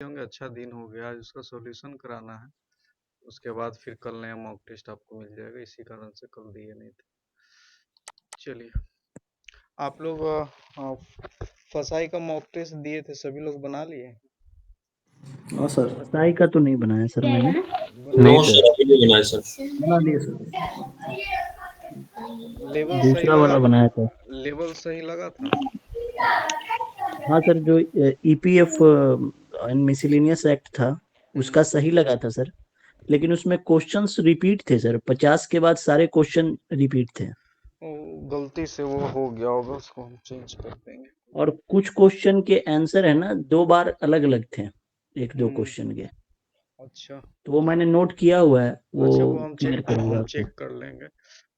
होंगे। अच्छा दिन हो गया, आज उसका सॉल्यूशन कराना है। उसके बाद फिर कल नया मॉक टेस्ट आपको मिल जाएगा, इसी कारण से कल दिए नहीं थे। चलिए, आप लोग फसाई का मॉक टेस्ट दिए थे, सभी लोग बना लिए? हाँ सर। फसाई का तो नहीं बनाया सर मैंने। बना नो नहीं लिए? सर, सर, अभी नहीं बनाया सर। बना लिए सर। लेवल सही दूसरा लगा? वाला बनाया था। लेवल सही लगा था? हाँ सर, जो ईपीएफ एंड मिसलेनियस एक्ट था हम्म, उसका सही लगा था सर। लेकिन उसमें क्वेश्चंस रिपीट थे सर, 50 के बाद सारे क्वेश्चन रिपीट थे। वो गलती से वो हो गया होगा, उसको हम चेंज कर देंगे। और कुछ क्वेश्चन के आंसर है ना, 2 बार अलग अलग थे, एक दो हम्म, क्वेश्चन के। अच्छा। तो वो मैंने नोट किया हुआ है, वो अच्छा, वो हम क्लियर करूंगा हम आपको। चेक कर लेंगे।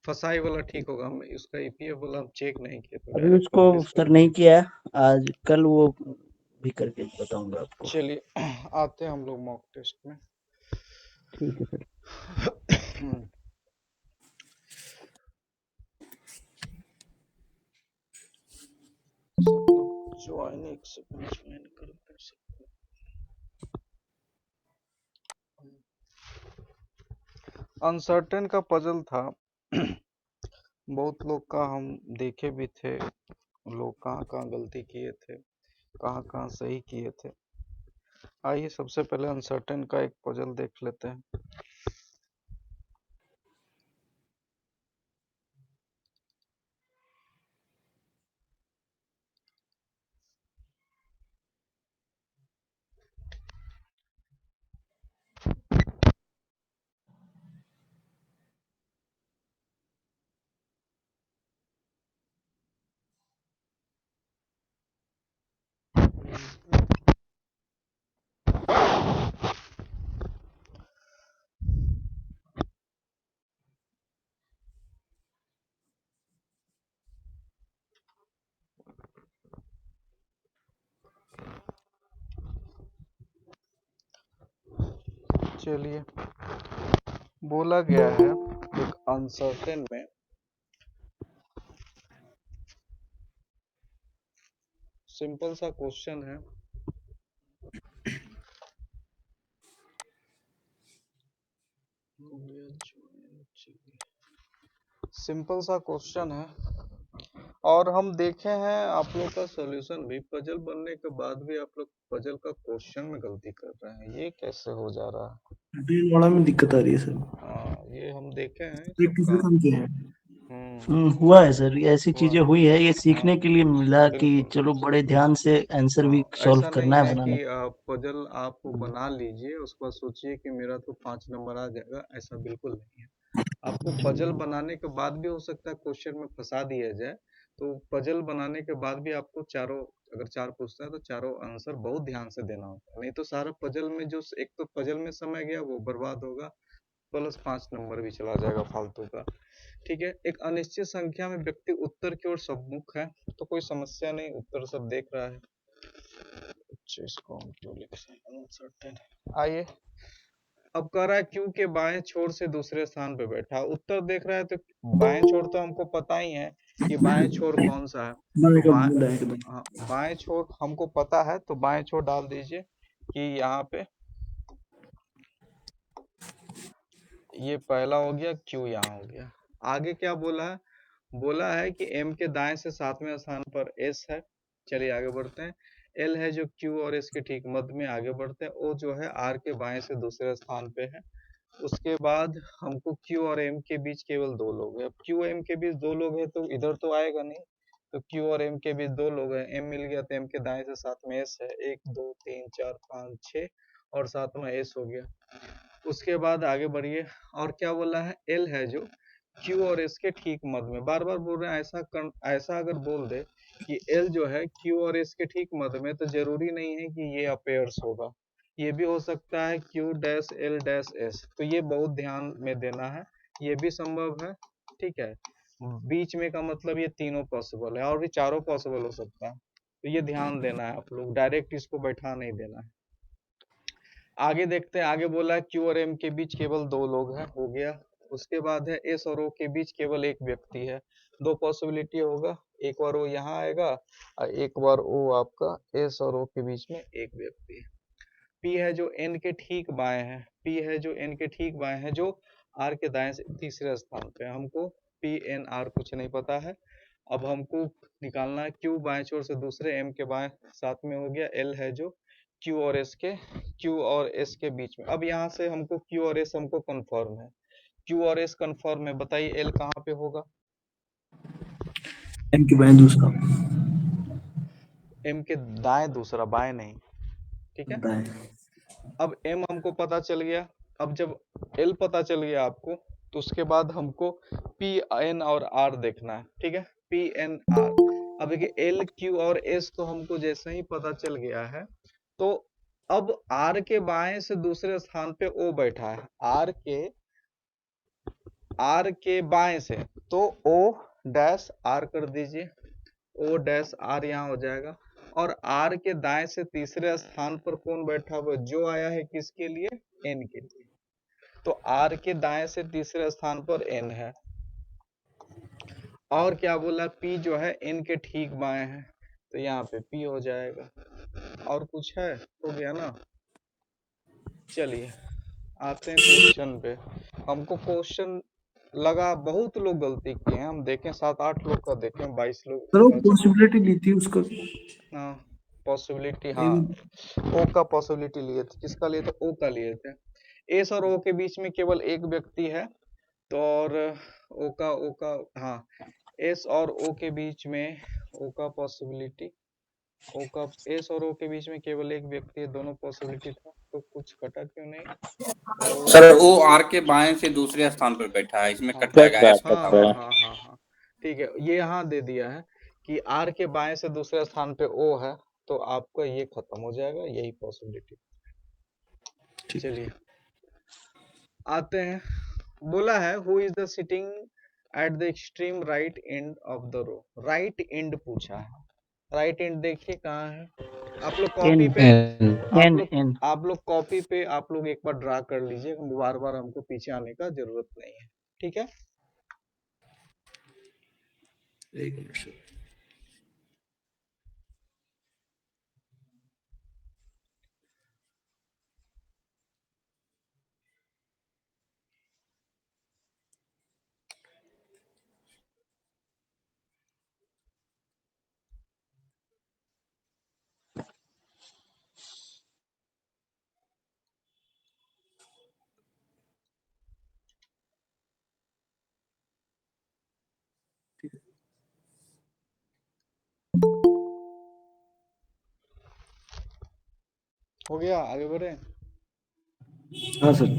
फसाई वाला ठीक होगा, हम इसका ईपीएफ वाला हम चेक नहीं किए तो अभी डायरेक्ट उसको पब्लिश कर सर देंगे। नहीं किया है, आज कल वो भी करके बताऊंगा आपको। चलिए, आते हैं हम लोग मॉक टेस्ट में। ठीक है सर। सब लोग ज्वाइन, एक सेकंड ज्वाइन करते हैं सबको। अनसर्टेन का पजल था। बहुत लोग का हम देखे भी थे, लोग कहाँ कहाँ गलती किए थे, कहाँ कहाँ सही किए थे। आइए सबसे पहले अनसर्टेन का एक पजल देख लेते हैं। चलिए, बोला गया है एक अनसर्टेन में सिंपल सा क्वेश्चन है। सिंपल सा क्वेश्चन है और हम देखे हैं आप लोग का सॉल्यूशन भी, पजल बनने के बाद भी आप लोग पजल का क्वेश्चन में गलती कर रहे हैं, ये कैसे हो जा रहा है? वाला में दिक्कत आ रही है सर। हाँ, ये हम देखे हैं प्रैक्टिस सबका। कम किए हैं। हम्म, हुआ है सर, ये ऐसी हुआ। चीजें हुई है, ये हाँ, सीखने के लिए मिला कि बिल्कुल। चलो बड़े ध्यान से आंसर भी हाँ, सॉल्व ऐसा नहीं करना है, है बनाना कि पजल आप बना लीजिए उसके बाद सोचिए कि मेरा तो 5 नंबर आ जाएगा, ऐसा बिल्कुल नहीं है। आपको पजल बनाने के बाद भी हो सकता है क्वेश्चन में फंसा दिया जाए। तो पजल बनाने के बाद भी आपको चारों, अगर चार पूछता है तो चारों आंसर बहुत ध्यान से देना होता है, नहीं तो सारा पजल में जो एक तो पजल में समय गया वो बर्बाद होगा, प्लस 5 नंबर भी चला जाएगा फालतू का। ठीक है, एक अनिश्चित संख्या में व्यक्ति उत्तर की ओर सम्मुख है, तो कोई समस्या नहीं, उत्तर सब देख रहा है। अच्छा, इसको हम क्यों लिख रहे हैं uncertain। आइए, अब कह रहा है क्यू के बाएं छोर से दूसरे स्थान पे बैठा, उत्तर देख रहा है तो बाएं छोर तो हमको पता ही है कि बाएं छोर कौन सा है। तो हाँ, बाएं छोर हमको पता है, तो बाएं छोर डाल दीजिए कि यहाँ पे ये पहला हो गया, क्यू यहाँ हो गया। आगे क्या बोला है? बोला है कि एम के दाएं से 7वें स्थान पर एस है। चलिए आगे बढ़ते हैं। एल है जो क्यू और एस के ठीक मध्य में, आगे बढ़ते हैं। ओ जो है आर के बाएं से दूसरे स्थान पे है। उसके बाद हमको क्यू और एम के बीच केवल 2 लोग हैं। अब क्यू एम के बीच 2 लोग हैं तो इधर तो आएगा नहीं, तो क्यू और एम के बीच 2 लोग हैं, एम मिल गया तो एम के दाएं से साथ में एस है, 1 2 3 4 5 6 और सातवां एस हो गया। उसके बाद आगे बढ़िए, और क्या बोला है? एल है जो क्यू और एस के ठीक मध्य में, बार बार बोल रहे हैं ऐसा अगर बोल दे कि एल जो है क्यू और एस के ठीक मध्य में, तो जरूरी नहीं है कि ये अपेयर्स होगा, ये भी हो सकता है Q dash L dash S, तो ये बहुत ध्यान में देना है, ये भी संभव है। ठीक है, बीच में का मतलब ये तीनों पॉसिबल है, और भी चारों पॉसिबल हो सकता है, तो ये ध्यान देना है, आप लोग डायरेक्ट इसको बैठा नहीं देना है। आगे देखते हैं, आगे बोला है क्यू और एम के बीच केवल 2 लोग हैं, हो गया। उसके बाद है एस और ओ के बीच केवल एक व्यक्ति है, 2 पॉसिबिलिटी होगा, एक बार वो यहाँ आएगा और एक बार वो आपका एस और ओ के बीच में एक व्यक्ति है। P है जो n के ठीक बाएं है, P है जो n के ठीक बाएं है, जो R के दाएं से तीसरे स्थान पे है। हमको P N R कुछ नहीं पता है। अब हमको निकालना है Q बाएं छोर से दूसरे, M के बाएं साथ में हो गया, L है जो Q और S के बीच में। अब यहाँ से हमको Q और S हमको कंफर्म है, Q और S कंफर्म है। बताइए L कहाँ पे होगा? M के बाएं दूसरा, M के दाएं दूसरा, बाएं नहीं, ठीक है। दाएं। अब M हमको पता चल गया। अब जब L पता चल गया आपको, तो उसके बाद हमको P N और R देखना है, ठीक है। P N R, अब देखिए L Q और S तो हमको जैसे ही पता चल गया है, तो अब R के बाएं से दूसरे स्थान पे O बैठा है, R के बाएं से, तो O डैश R कर दीजिए, O डैश R यहाँ हो जाएगा। और R के दाएं से तीसरे स्थान पर कौन बैठा हुआ, जो आया है किसके लिए? N के लिए। तो R के दाएं से तीसरे स्थान पर N है। और क्या बोला, P जो है N के ठीक बाएं है, तो यहाँ पे P हो जाएगा। और कुछ है? हो गया ना। चलिए आते हैं क्वेश्चन पे। हमको क्वेश्चन लगा बहुत लोग गलती किए हैं, हम देखें 7-8 लोग का देखें, 22 लोग सर वो का। पॉसिबिलिटी ली थी उसका, हाँ पॉसिबिलिटी, हाँ ओ का पॉसिबिलिटी लिए थे। किसका लिए थे? ओ का लिए थे। एस और ओ के बीच में केवल एक व्यक्ति है, तो और ओ का हाँ, एस और ओ के बीच में ओ का पॉसिबिलिटी, ओ का एस और ओ के बीच में केवल एक व्यक्ति है, दोनों पॉसिबिलिटी था, तो कुछ कटा क्यों नहीं? सर ओ आर के बाएं से दूसरे स्थान पर बैठा है, इसमें हाँ कट जाएगा एस हाँ कट हाँ जाएगा। हाँ हाँ हाँ, ठीक है, ये यहाँ दे दिया है कि आर के बाएं से दूसरे स्थान पे ओ है, तो आपका ये खत्म हो जाएगा, यही पॉसिबिलिटी। चलिए आते हैं। बोला है who is the sitting at the extreme right end of the row. Right end पूछा है, राइट एंड देखिए कहाँ है। आप लोग कॉपी N, पे, N, N। आप लोग कॉपी पे आप लोग एक बार ड्रा कर लीजिए, बार बार हमको पीछे आने का जरूरत नहीं है, ठीक है। एक मिनट सर। हो गया, आगे बढ़े। हाँ सर।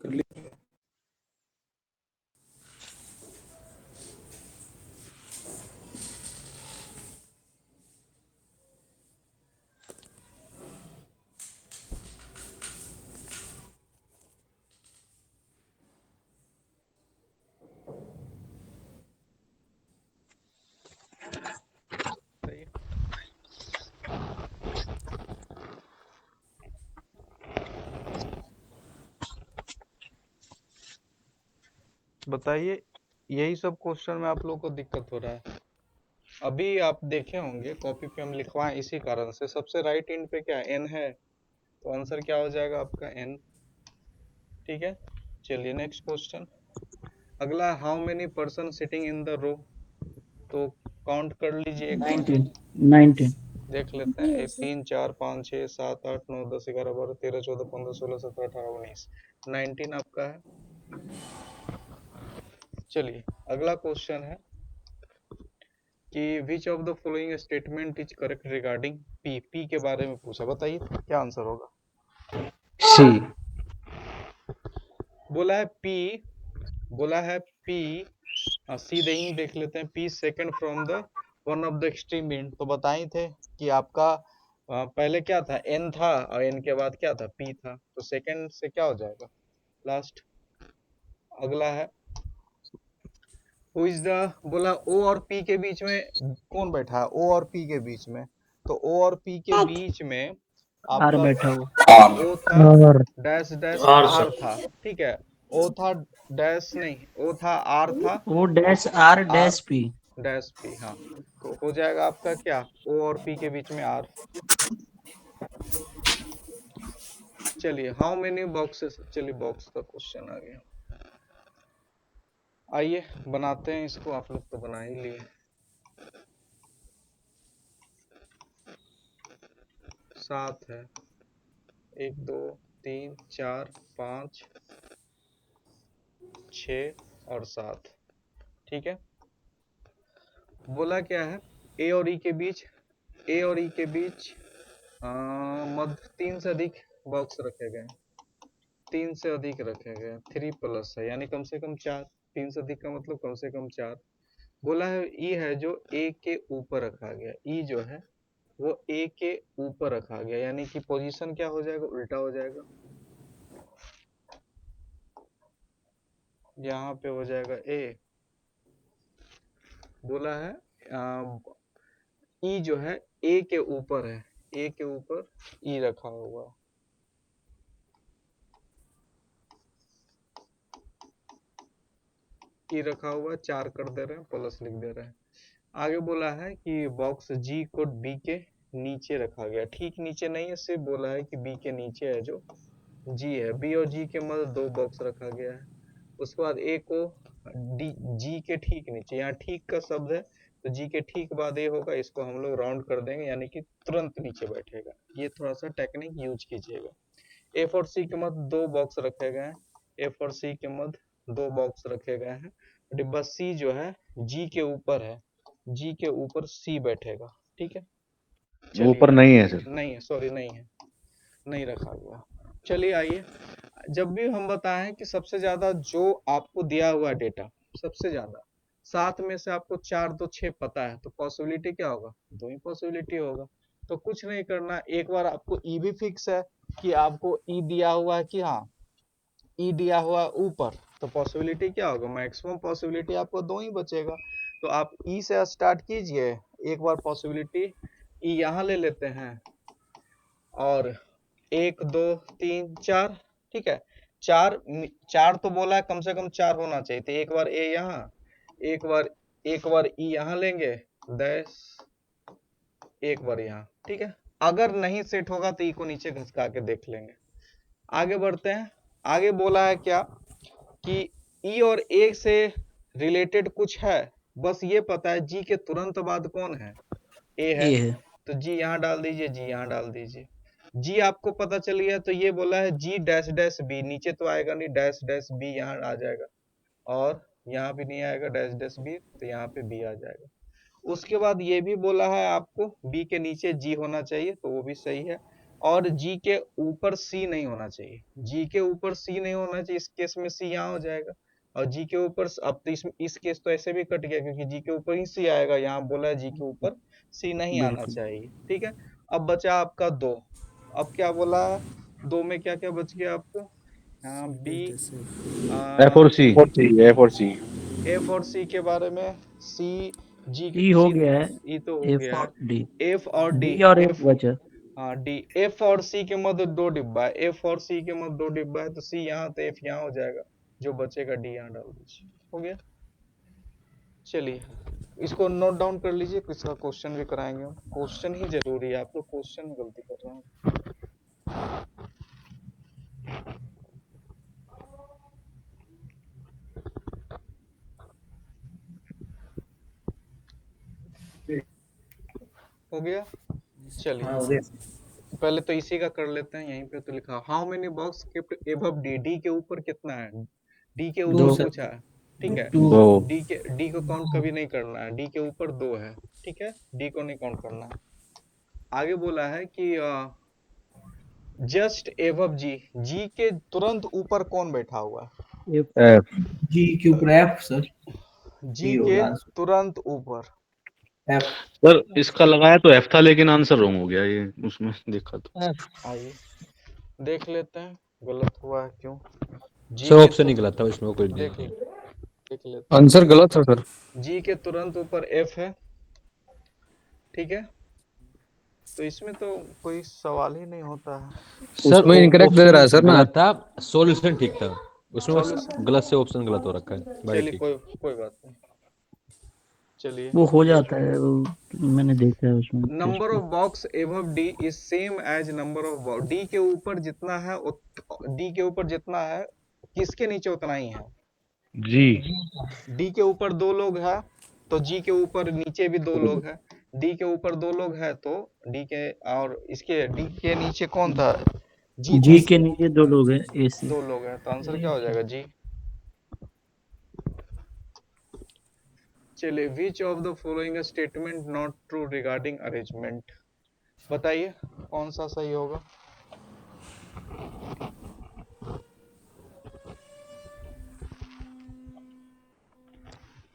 कर लिया। सही है। बताइए, यही सब क्वेश्चन में आप लोगों को दिक्कत हो रहा है? अभी आप देखे होंगे कॉपी पे हम लिखवाएं इसी कारण से। सबसे राइट एंड पे क्या एन है, तो आंसर क्या हो जाएगा आपका एन, ठीक है। चलिए नेक्स्ट क्वेश्चन। अगला, how many person sitting in the row, तो काउंट कर लीजिए एक बार, 19, 19। देख लेते हैं। 3 4 5 6 7 8 9 10 11 12 13 14 15 16 17 18 19, 19 आपका है। चलिए अगला क्वेश्चन है कि विच of the following statement is correct regarding P. P के बारे में पूछा, बताइए क्या आंसर होगा। सी। बोला है पी, बोला है पी सीधे ही देख लेते हैं। P second from the one of the extreme end, तो बताए थे कि आपका पहले क्या था, एन था, और एन के बाद क्या था, पी था, तो सेकंड से क्या हो जाएगा लास्ट। अगला है हु इज द, बोला ओ और पी के बीच में कौन बैठा है, ओ और पी के बीच में, तो ओ और पी के बीच में आर आपका बैठा हुआ। आर ओ था और dash dash R R sir था, ठीक है। ओ था डैश नहीं, ओ था आर था, वो dash R R dash P. Dash P, हाँ, तो हो जाएगा आपका क्या, ओ और पी के बीच में आर। चलिए हाउ मेनी बॉक्सेस, चलिए बॉक्स का क्वेश्चन आ गया, आइए बनाते हैं इसको, आप लोग तो बना ही लिए। 7 है, 1 2 3 4 5 6 और 7, ठीक है। बोला क्या है, ए और ई के बीच, ए और ई के बीच मध्य 3 से अधिक बॉक्स रखे गए, 3 से अधिक रखे गए, 3 प्लस है यानी कम से कम 4, 3 से अधिक का मतलब कम से कम 4। बोला है ई है जो ए के ऊपर रखा गया, ई जो है वो ए के ऊपर रखा गया, यानी कि पोजीशन क्या हो जाएगा, उल्टा हो जाएगा, यहाँ पे हो जाएगा ए। बोला है ई जो है ए के ऊपर है, ए के ऊपर ई रखा हुआ, ई रखा हुआ, 4 कर दे रहे हैं, प्लस लिख दे रहे हैं। आगे बोला है कि बॉक्स जी को बी के नीचे रखा गया, ठीक नीचे नहीं है, सिर्फ बोला है कि बी के नीचे है जो जी है, बी और जी के मध्य 2 बॉक्स रखा गया है। उसके बाद ए को डी जी के ठीक नीचे, यहाँ ठीक का शब्द है तो जी के ठीक बाद ए होगा, इसको हम लोग राउंड कर देंगे यानी कि तुरंत नीचे बैठेगा, ये थोड़ा सा टेक्निक यूज कीजिएगा। एफ और सी के मध्य 2 बॉक्स रखे गए हैं, एफ और सी के मध्य 2 बॉक्स रखे गए हैं। डिब्बा सी जो है जी के ऊपर है, जी के ऊपर सी बैठेगा, ठीक है। ऊपर नहीं है सर। नहीं है, सॉरी नहीं है, नहीं रखा हुआ। चलिए आइए, जब भी हम बताएं कि सबसे ज्यादा जो आपको दिया हुआ डेटा, सबसे ज्यादा 7 में से आपको 4 2 6 पता है, तो पॉसिबिलिटी क्या होगा, 2 ही पॉसिबिलिटी होगा। तो कुछ नहीं करना, एक बार आपको ई भी फिक्स है कि आपको ई दिया हुआ है कि हाँ ई दिया हुआ ऊपर, तो पॉसिबिलिटी क्या होगा, मैक्सिमम पॉसिबिलिटी आपको 2 ही बचेगा। तो आप ई से स्टार्ट कीजिए, एक बार पॉसिबिलिटी ई यहाँ ले लेते हैं, और 1 2 3 4, ठीक है। 4 4 तो बोला है कम से कम 4 होना चाहिए, तो एक बार ए यहाँ, एक बार ई यहाँ लेंगे, डैश एक बार यहाँ, ठीक है। अगर नहीं सेट होगा तो ई को नीचे घसका के देख लेंगे। आगे बढ़ते हैं, आगे बोला है क्या कि ई और ए से रिलेटेड कुछ है, बस ये पता है जी के तुरंत बाद कौन है, ए है, ए है। तो जी यहाँ डाल दीजिए, जी यहाँ डाल दीजिए। जी आपको पता चल गया, तो ये बोला है जी डैश डैश बी, नीचे तो आएगा नहीं, डैश डैश बी यहाँ आ जाएगा, और यहाँ भी नहीं आएगा डैश डैश बी, तो यहाँ पे बी आ जाएगा। उसके बाद ये भी बोला है आपको बी के नीचे जी होना चाहिए, तो वो भी सही है, और जी के ऊपर सी नहीं होना चाहिए, जी के ऊपर सी नहीं होना चाहिए, इस केस में सी यहाँ हो जाएगा, और जी के ऊपर, अब तो इस केस तो ऐसे भी कट गया क्योंकि जी के ऊपर ही सी आएगा, यहाँ बोला है जी के ऊपर सी नहीं आना बिल्कुल। चाहिए, ठीक है। अब बचा आपका 2, अब क्या बोला, 2 में क्या क्या बच गया आपको, बी, एफ और सी, एफ और सी, एफ और सी के बारे में, सी जी ई हो सी, गया है, ई तो हो एफ गया है, और डी, एफ और डी, डी और एफ एफ, बचा। हाँ डी, एफ और सी के मध्य 2 डिब्बा है, एफ और सी के मध्य 2 डिब्बा है, तो सी यहाँ तो एफ यहाँ हो जाएगा, जो बचेगा डी यहाँ डाल दीजिए, हो गया। चलिए इसको नोट डाउन कर लीजिए, इसका क्वेश्चन भी कराएंगे हम, क्वेश्चन ही जरूरी है, आप लोग क्वेश्चन में गलती कर रहे हैं। हो गया, चलिए पहले तो इसी का कर लेते हैं, यहीं पे तो लिखा how many box kept above D, D के ऊपर कितना है, डी के ऊपर पूछा है, ठीक है। दो, डी को काउंट कभी नहीं करना है, डी के ऊपर 2 है, ठीक है, डी को नहीं काउंट करना है। आगे बोला है कि जस्ट एबव जी, जी के तुरंत ऊपर कौन बैठा हुआ है, एफ, जी के ऊपर एफ सर, जी के तुरंत ऊपर। सर इसका लगाया तो एफ था लेकिन आंसर रॉन्ग हो गया ये, उसमें देखा तो। आइए देख लेते हैं गलत हुआ है क्यों। जी सर के ऑप्शन ही गलत था, इसमें कोई देख नहीं। लेते आंसर गलत है सर। हैं। जी के तुरंत ऊपर एफ है, ठीक है, तो इसमें तो कोई सवाल ही नहीं होता है। सर उसमें इनकरेक्ट दे रहा है सर ना। गलत था, सॉल्यूशन ठीक था, उसमें बस Solution- गलत से ऑप्शन गलत हो रखा है। बाकी चलिए ठीक। कोई बात नहीं। चलिए वो हो जाता है, वो मैंने देखा है उसमें। Number of box above D is same as number of box. D के ऊपर जितना है डी के ऊपर जितना है किसके नीचे उतना ही है। जी डी के ऊपर 2 लोग हैं तो जी के ऊपर नीचे भी 2 लोग हैं। डी के ऊपर 2 लोग हैं तो डी के और इसके डी के नीचे कौन था, जी के नीचे 2 लोग हैं, ए से। 2 लोग हैं तो आंसर क्या हो जाएगा, जी। चलिए विच of the following statement not true regarding arrangement, बताइए कौन सा सही होगा।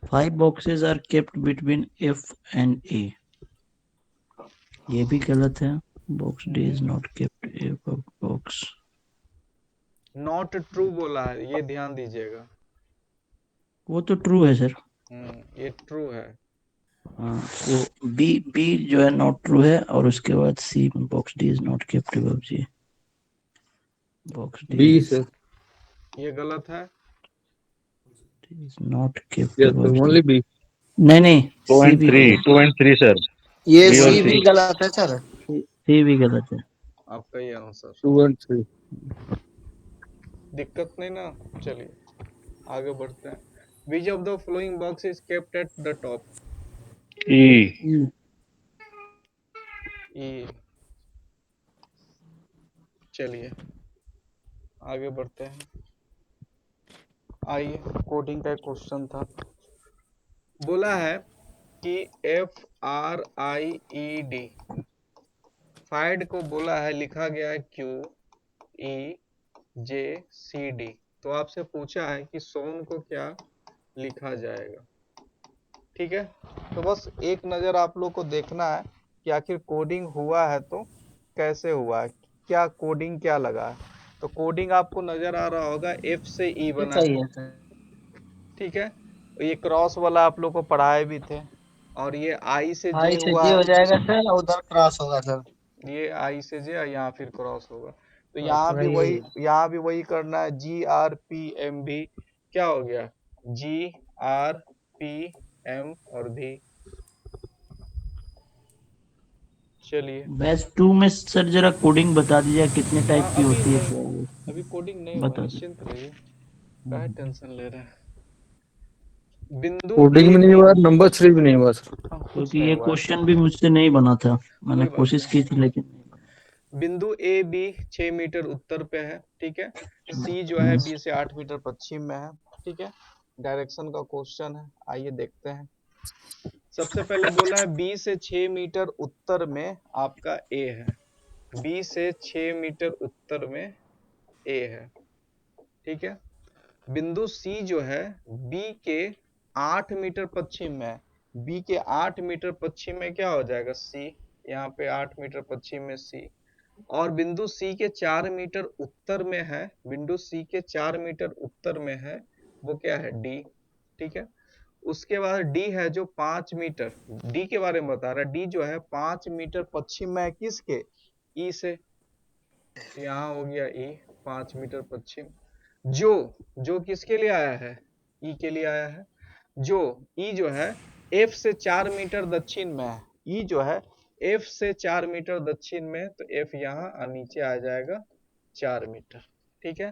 Five boxes are kept between F and A. ये भी गलत है। Box D is not kept above box. Not true बोला है, ये ध्यान दीजिएगा। वो तो ट्रू है सर। ये ट्रू है। हाँ, वो बी जो है नॉट ट्रू है, और उसके बाद C box D is not kept above G. Box D B sir. ये गलत है। Is not kept yes above sir, only B. नहीं 2 सी and भी 3 2 and 3 सर। ये B और सी C। भी गलत है सर। सी भी गलत है। आपका ये आंसर 2 and 3। दिक्कत नहीं ना। चलिए आगे बढ़ते हैं। Which of the flowing box is kept at the top, E E. चलिए आगे बढ़ते हैं। आइए कोडिंग का एक क्वेश्चन था। बोला है कि एफ आर आई ई डी फाइड को बोला है, लिखा गया है क्यू ई जे सी डी। तो आपसे पूछा है कि सोन को क्या लिखा जाएगा, ठीक है। तो बस एक नजर आप लोग को देखना है कि आखिर कोडिंग हुआ है तो कैसे हुआ है, क्या कोडिंग क्या लगा है। तो कोडिंग आपको नजर आ रहा होगा, एफ से ई बना है, ठीक है। ये क्रॉस वाला आप लोग को पढ़ाए भी थे, और ये आई से जे हुआ हो जाएगा सर, उधर क्रॉस होगा सर। ये आई से जे यहाँ फिर क्रॉस होगा। तो यहाँ भी वही करना है। जी आर पी एम भी क्या हो गया, जी आर पी एम और भी। चलिए बैच 2 में सर जरा कोडिंग बता दीजिए कितने टाइप की होती है। अभी कोडिंग नहीं बता हुआ, दो। निश्चिंत रहिए, काहे टेंशन ले रहे हैं। बिंदु कोडिंग भी नहीं हुआ, नंबर 3 भी नहीं हुआ सर। क्योंकि ये क्वेश्चन भी मुझसे नहीं बना था, मैंने कोई बात कोशिश की थी लेकिन। बिंदु ए बी 6 मीटर उत्तर पे है, ठीक है। सी जो है बी से 8 मीटर पश्चिम में है, ठीक है। डायरेक्शन का क्वेश्चन है, आइए देखते हैं। सबसे पहले बोला है बी से 6 मीटर उत्तर में आपका ए है, बी से 6 मीटर उत्तर में ए है, ठीक है। बिंदु सी जो है बी के 8 मीटर पश्चिम में है, बी के 8 मीटर पश्चिम में क्या हो जाएगा, सी। यहाँ पे 8 मीटर पश्चिम में सी। और बिंदु सी के 4 मीटर उत्तर में है, बिंदु सी के 4 मीटर उत्तर में है, वो क्या है, डी, ठीक है। उसके बाद डी है जो 5 मीटर, डी के बारे में बता रहा है, डी जो है 5 मीटर पश्चिम में है किसके, ई से। यहाँ हो गया ई 5 मीटर पश्चिम। जो किसके लिए आया है, ई के लिए आया है। जो ई जो है एफ से 4 मीटर दक्षिण में है, ई जो है एफ से 4 मीटर दक्षिण में, तो एफ यहाँ नीचे आ जाएगा 4 मीटर, ठीक है।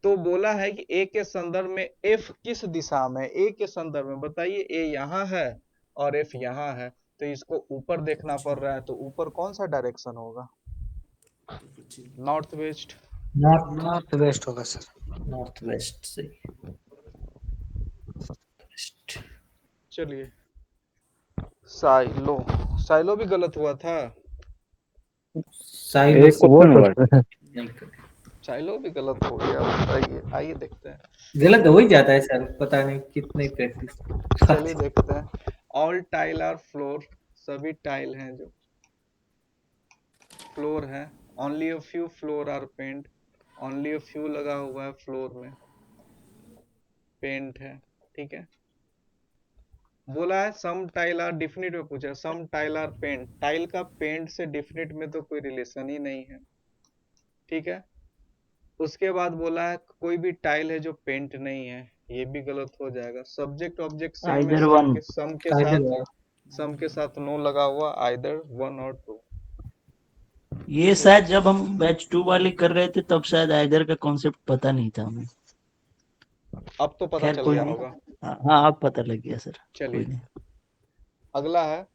तो बोला है कि ए के संदर्भ में एफ किस दिशा में, ए के संदर्भ में बताइए। ए यहाँ है और एफ यहाँ है, तो इसको ऊपर देखना पड़ रहा है, तो ऊपर कौन सा डायरेक्शन होगा, नॉर्थ वेस्ट। नॉर्थ वेस्ट होगा सर। नॉर्थ वेस्ट से। चलिए साइलो भी गलत हुआ था। एक क्वेश्चन हुआ है। चाइलो भी गलत हो गया, बताइए, आइए देखते हैं। गलत हो ही जाता है सर, पता नहीं कितनी प्रैक्टिस। चलिए देखते हैं। ऑल टाइल आर फ्लोर, सभी टाइल हैं जो फ्लोर है। Only a few floor are paint, only a few लगा हुआ है फ्लोर में, पेंट है, ठीक है। बोला है सम टाइल आर, डिफिनिट में पूछा सम टाइल आर पेंट, टाइल का पेंट से डिफिनिट में तो कोई रिलेशन ही नहीं है, ठीक है। उसके बाद बोला है कोई भी टाइल है जो पेंट नहीं है, ये भी गलत हो जाएगा। सब्जेक्ट ऑब्जेक्ट सेम है, आइदर सम वन। के सम के साथ नो लगा हुआ, आइदर 1 और 2। ये शायद जब हम बैच 2 वाले कर रहे थे तब शायद आइदर का कॉन्सेप्ट पता नहीं था हमें। अब तो पता खैर चल कोई गया नहीं। होगा। हाँ अब पता लग गया सर। कोई चलिए नहीं। अगला है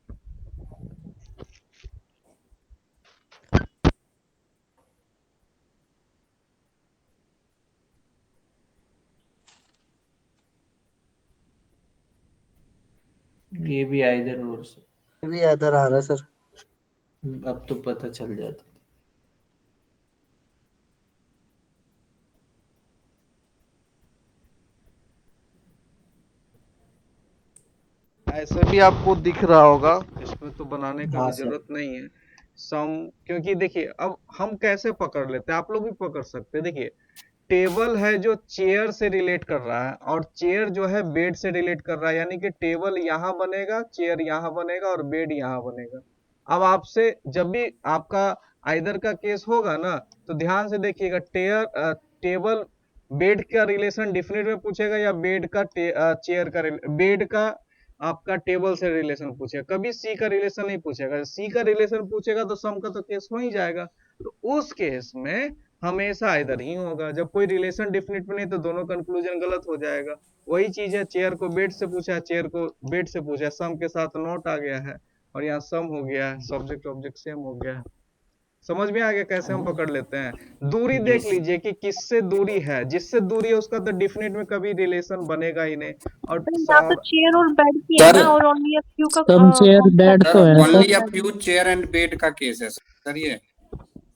ये भी इधर और से, ये भी इधर आ रहा है सर। अब तो पता चल जाता। ऐसा भी आपको दिख रहा होगा, इसमें तो बनाने का हाँ भी सर। जरूरत नहीं है सम, क्योंकि देखिए अब हम कैसे पकड़ लेते हैं, आप लोग भी पकड़ सकते हैं। देखिए टेबल है जो चेयर से रिलेट कर रहा है, और चेयर जो है बेड से रिलेट कर रहा है, यानी कि टेबल यहाँ बनेगा, चेयर यहाँ बनेगा और बेड यहाँ बनेगा। अब आपसे जब भी आपका आइदर का केस होगा ना, तो ध्यान से देखिएगा, टेबल बेड का रिलेशन डिफिनिट में पूछेगा या बेड का चेयर का, बेड का आपका टेबल से रिलेशन पूछेगा, कभी सी का रिलेशन नहीं पूछेगा। सी का रिलेशन पूछेगा तो सम का तो केस हो ही जाएगा। तो उस केस में हमेशा इधर ही होगा, जब कोई रिलेशन डिफिनिट में नहीं तो दोनों कंक्लूजन गलत हो जाएगा। वही चीज है, चेयर को बेड से पूछा है, चेयर को बेड से पूछा है, सम के साथ नॉट आ गया है और यहाँ सम हो गया है, सब्जेक्ट ऑब्जेक्ट सेम हो गया है। समझ में आ गया कैसे हम पकड़ लेते हैं। दूरी देख लीजिए कि किससे दूरी है, जिससे दूरी है उसका तो डिफिनिट में कभी रिलेशन बनेगा ही नहीं। और यहाँ तो चेयर और बेड की है सर ना, और ओनली अ फ्यू का सम चेयर बेड तो है sir. Only a few chair and bed का केस है सर, ये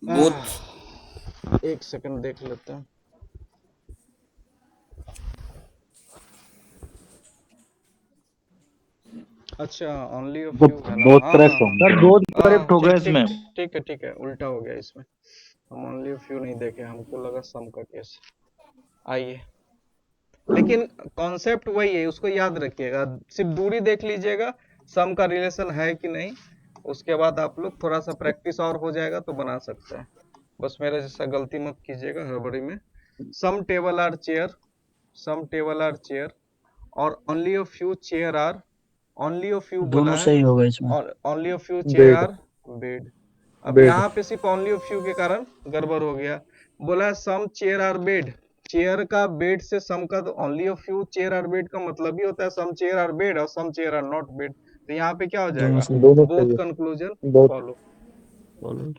बोथ। एक सेकंड देख लेते हैं। अच्छा ओनली अ फ्यू है ना, दो हाँ करेक्ट हाँ होंगे। सर दो हाँ, करेक्ट हो गए इसमें। ठीक है, उल्टा हो गया इसमें। हम ओनली अ फ्यू नहीं देखे, हमको लगा सम का केस। आइए, लेकिन कॉन्सेप्ट वही है, उसको याद रखिएगा, सिर्फ दूरी देख लीजिएगा सम का रिलेशन है कि नहीं, उसके बाद आप लोग थोड़ा सा प्रैक्टिस और हो जाएगा तो बना सकते हैं। बस मेरे जैसा गलती मत कीजिएगा हड़बड़ी में। Some table are chair, some table are chair और only a few chair are, only a few बोला दोनों है, सही होगा इसमें। और only a few chair bed are bed. अब बेड यहाँ पे सिर्फ ओनली अ फ्यू के कारण गड़बड़ हो गया। बोला है some chair are bed, chair का बेड से सम का, तो only a few chair are bed का मतलब ही होता है सम चेयर आर बेड और सम चेयर आर नॉट बेड। तो यहाँ पे क्या हो दोनों जाएगा, सही। दोनों सही बोथ है। कंक्लूजन बहुत फॉलो। बोलो।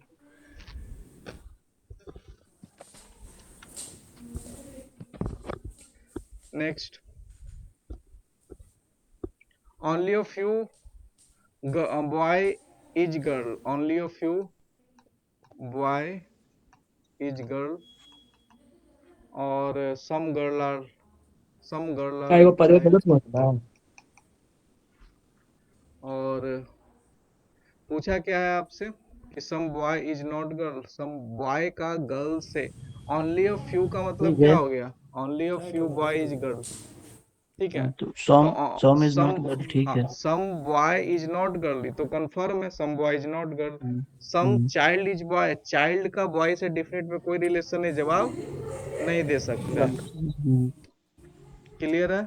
Next, only a few boy is girl, only a few boy is girl और सम गर्ल आर वो पहले बॉय। गलत मत ना। और पूछा क्या है आपसे कि some boy is not girl, some boy का गर्ल से, ओनली अ फ्यू का मतलब ठीक क्या है। हो गया, only a few boy is girl, ठीक है। तो तो some is some, not girl, ठीक हाँ है। Some boy is not girl तो कंफर्म है, some boy is not girl. Hmm, some hmm. Child is boy, child का बॉय से डिफिनेट में कोई रिलेशन नहीं, जवाब नहीं दे सकते। क्लियर है।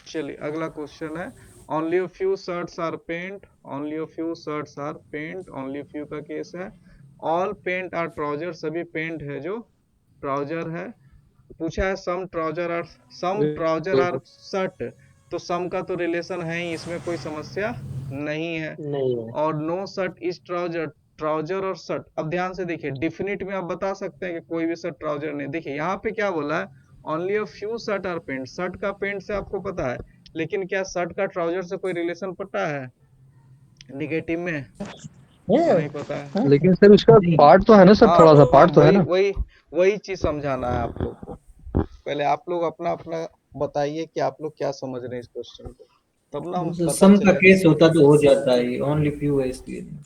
चलिए अगला क्वेश्चन है, only a few shirts are paint, only a few shirts are paint, only few का केस है। ऑल पेंट आर ट्राउजर, सभी पेंट है जो ट्राउजर है। पूछा है सम ट्राउजर आर शर्ट, तो सम का तो रिलेशन है ही, इसमें कोई समस्या नहीं है। नहीं है। और no shirt is trouser, trouser और शर्ट, अब ध्यान से देखिए, डिफिनिट में आप बता सकते हैं कि कोई भी शर्ट ट्राउजर नहीं। देखिए यहाँ पे क्या बोला है, only a few shirt are pant, shirt का पेंट से आपको पता है, लेकिन क्या शर्ट का ट्राउजर से कोई रिलेशन पता है निगेटिव में? नहीं पता है। लेकिन सर उसका पार्ट तो है ना सर, हाँ, थोड़ा सा पार्ट तो है वही ना। वही वही चीज समझाना है आप लोग को। पहले आप लोग अपना अपना बताइए कि आप लोग क्या समझ रहे हैं इस क्वेश्चन को, तब ना हम पता सम का चलेगा। केस होता तो हो जाता है, ओनली फ्यू है इसलिए नहीं।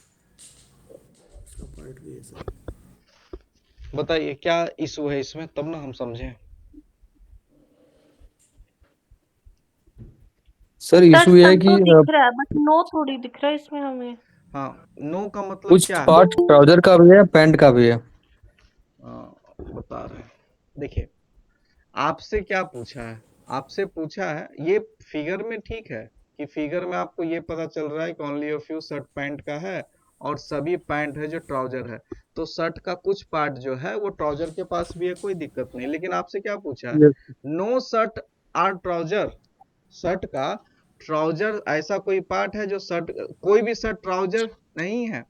बताइए क्या इशू है इसमें, तब ना हम समझें। सर सर इशू ये है सब कि तो दिख रहा है बट नो थोड़ी दिख रहा है इसमें हमें। हाँ, नो का मतलब कुछ क्या है? पार्ट ट्राउजर का भी है, पैंट का भी है। बता रहे हैं, देखिए आपसे क्या पूछा है, आपसे पूछा है ये फिगर में, ठीक है कि फिगर में आपको ये पता चल रहा है कि only a few shirt pant का है और सभी पैंट है जो ट्राउजर है, तो शर्ट का कुछ पार्ट जो है वो ट्राउजर के पास भी है, कोई दिक्कत नहीं। लेकिन आपसे क्या पूछा है, ये- no shirt are trouser, shirt का ट्राउजर ऐसा कोई पार्ट है जो शर्ट, कोई भी शर्ट ट्राउजर नहीं है।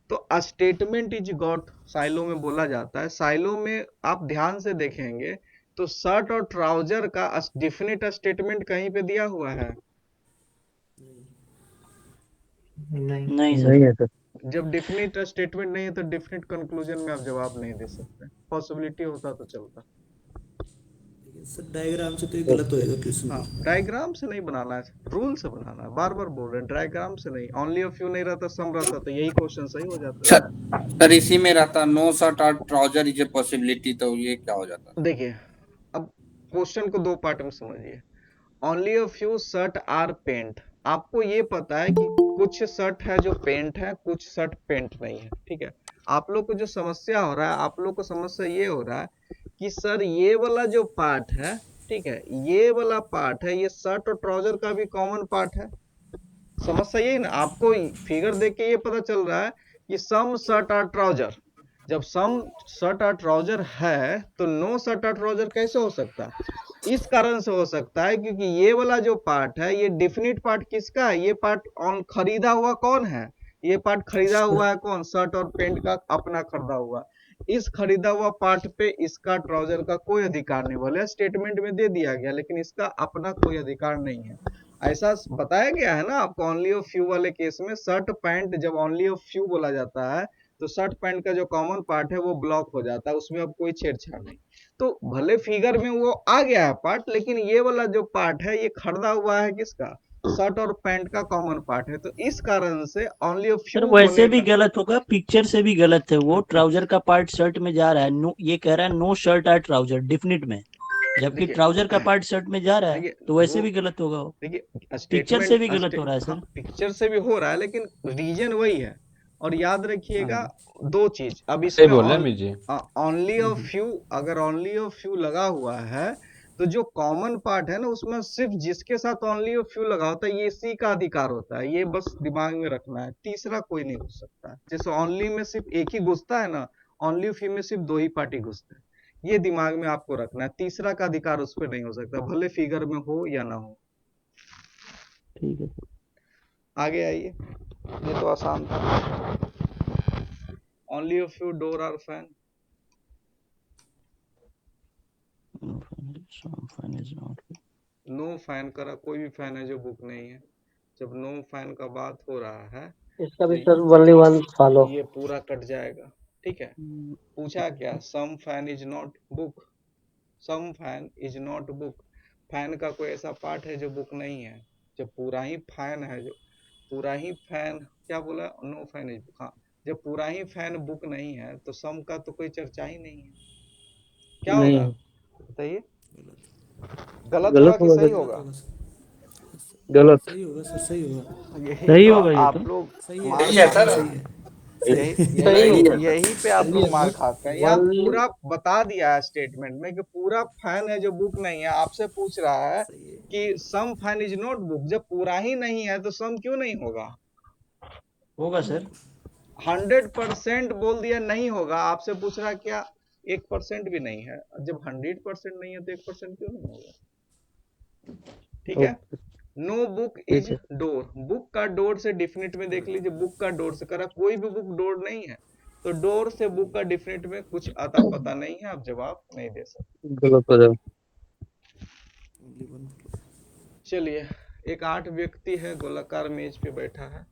तो स्टेटमेंट इज गॉट साइलो में बोला जाता है, साइलो में आप ध्यान से देखेंगे तो शर्ट और ट्राउजर का डिफिनिट स्टेटमेंट कहीं पे दिया हुआ है? नहीं। नहीं सर। नहीं है सर। जब डिफिनिट स्टेटमेंट नहीं है तो डिफिनिट कंक्लूजन में आप जवाब नहीं दे सकते, पॉसिबिलिटी होता तो चलता। डायग्राम से तो ये गलत होएगा क्वेश्चन। हाँ, डायग्राम से नहीं बनाना है, रूल से बनाना है, बार बार बोल रहे हैं, डायग्राम से नहीं। ओनली ऑफ यू नहीं रहता, सम रहता, तो यही क्वेश्चन सही हो जाता। सर इसी में रहता नो शर्ट और ट्राउजर इज ए पॉसिबिलिटी, तो ये क्या हो जाता? देखिए अब क्वेश्चन को दो पार्ट में समझिए। Only a few shirt are pant, आपको ये पता है कि कुछ शर्ट है जो पेंट है, कुछ शर्ट पेंट नहीं है, ठीक है। आप लोग को जो समस्या हो रहा है, आप लोग को समस्या ये हो रहा है कि सर ये वाला जो पार्ट है, ठीक है, ये वाला पार्ट है, ये शर्ट और ट्राउजर का भी कॉमन पार्ट है। समस्या यही ना, आपको फिगर देख के ये पता चल रहा है कि सम शर्ट और ट्राउजर, जब सम शर्ट और ट्राउजर है तो नो शर्ट और ट्राउजर कैसे हो सकता है? इस कारण से हो सकता है क्योंकि ये वाला जो पार्ट है ये डिफिनिट पार्ट किसका है, ये पार्ट ऑन खरीदा हुआ कौन है, ये पार्ट खरीदा हुआ है कौन, शर्ट और पैंट का अपना खरीदा हुआ। इस खरीदा हुआ पार्ट पे इसका ट्राउजर का कोई अधिकार नहीं, भले स्टेटमेंट में दे दिया गया लेकिन इसका अपना कोई अधिकार नहीं है। ऐसा बताया गया है ना आपको ओनली ऑफ फ्यू वाले केस में, शर्ट पैंट जब ओनली ऑफ फ्यू बोला जाता है तो शर्ट पैंट का जो कॉमन पार्ट है वो ब्लॉक हो जाता है, उसमें अब कोई छेड़छाड़ नहीं। तो भले फिगर में वो आ गया है पार्ट, लेकिन ये वाला जो पार्ट है ये खरीदा हुआ है किसका, शर्ट और पैंट का कॉमन पार्ट है। तो इस कारण से ओनली ऑफ सर फ्यू वैसे होने भी का, गलत होगा, पिक्चर से भी गलत है। वो ट्राउजर का पार्ट शर्ट में जा रहा है, नो ये कह रहा है no shirt are trouser definite में, जबकि देखिए ट्राउजर का पार्ट शर्ट में जा रहा है, देखिए तो वैसे वो भी गलत होगा वो। देखिए पिक्चर से भी गलत हो रहा है सर। पिक्चर से भी हो रहा है लेकिन रीजन वही है। और याद रखिएगा दो चीज, अब सही इसमें बोल रहे हैं मीर जी। ओनली ऑफ फ्यू, अगर ओनली ऑफ फ्यू लगा हुआ है तो जो कॉमन पार्ट है ना उसमें सिर्फ जिसके साथ ओनली ऑफ फ्यू लगा होता है ये इसी का अधिकार होता है, ये बस दिमाग में रखना है, तीसरा कोई नहीं घुस सकता है। जैसे ओनली में सिर्फ एक ही घुसता है ना, ओनली ऑफ फ्यू में सिर्फ दो ही पार्टी घुसते हैं, ये दिमाग में आपको रखना है, तीसरा का अधिकार उस पर नहीं हो सकता, भले फिगर में हो या ना हो। ठीक है सर। आगे आइए, ये तो आसान था। Only a few door are fan, no fan करा, कोई भी फैन है जो बुक नहीं है। जब नो फैन का बात हो रहा है इसका भी तो सर ओनली वन फॉलो। ये पूरा कट जाएगा, ठीक है। पूछा क्या, some fan is not book, some fan is not book, fan का कोई ऐसा पार्ट है जो बुक नहीं है। जब पूरा ही फैन है, जो पूरा ही फैन, क्या बोला, नो फैन इज बुक, हाँ, जब पूरा ही फैन बुक नहीं है तो सम का तो कोई चर्चा ही नहीं है, क्या होगा बताइए, गलत होगा गलत कि होगा सही सर। होगा? गलत। सही होगा सर, सही होगा। यही सही तो होगा ये आप तो। लोग सही मार है, है खाते सर। हैं, यही पे आप लोग मार खाते हैं। यहाँ पूरा बता दिया है स्टेटमेंट में कि पूरा फैन है जो बुक नहीं है, आपसे पूछ रहा है कि सम फैन इज नॉट बुक, जब पूरा ही नहीं है तो सम क्यों नहीं होगा? होगा सर। 100% बोल दिया नहीं होगा, आपसे पूछ रहा क्या 1% भी नहीं है, जब 100% नहीं है तो 1% क्यों नहीं होगा? ठीक है। No book is door, book का डोर से डिफिनिट में देख लीजिए, बुक का डोर से करा, कोई भी बुक डोर नहीं है, तो डोर से बुक का डिफिनिट में कुछ अता पता नहीं है, आप जवाब नहीं दे सकते। गलत हो जाएगा। चलिए, एक 8 व्यक्ति है, गोलाकार मेज पे बैठा है,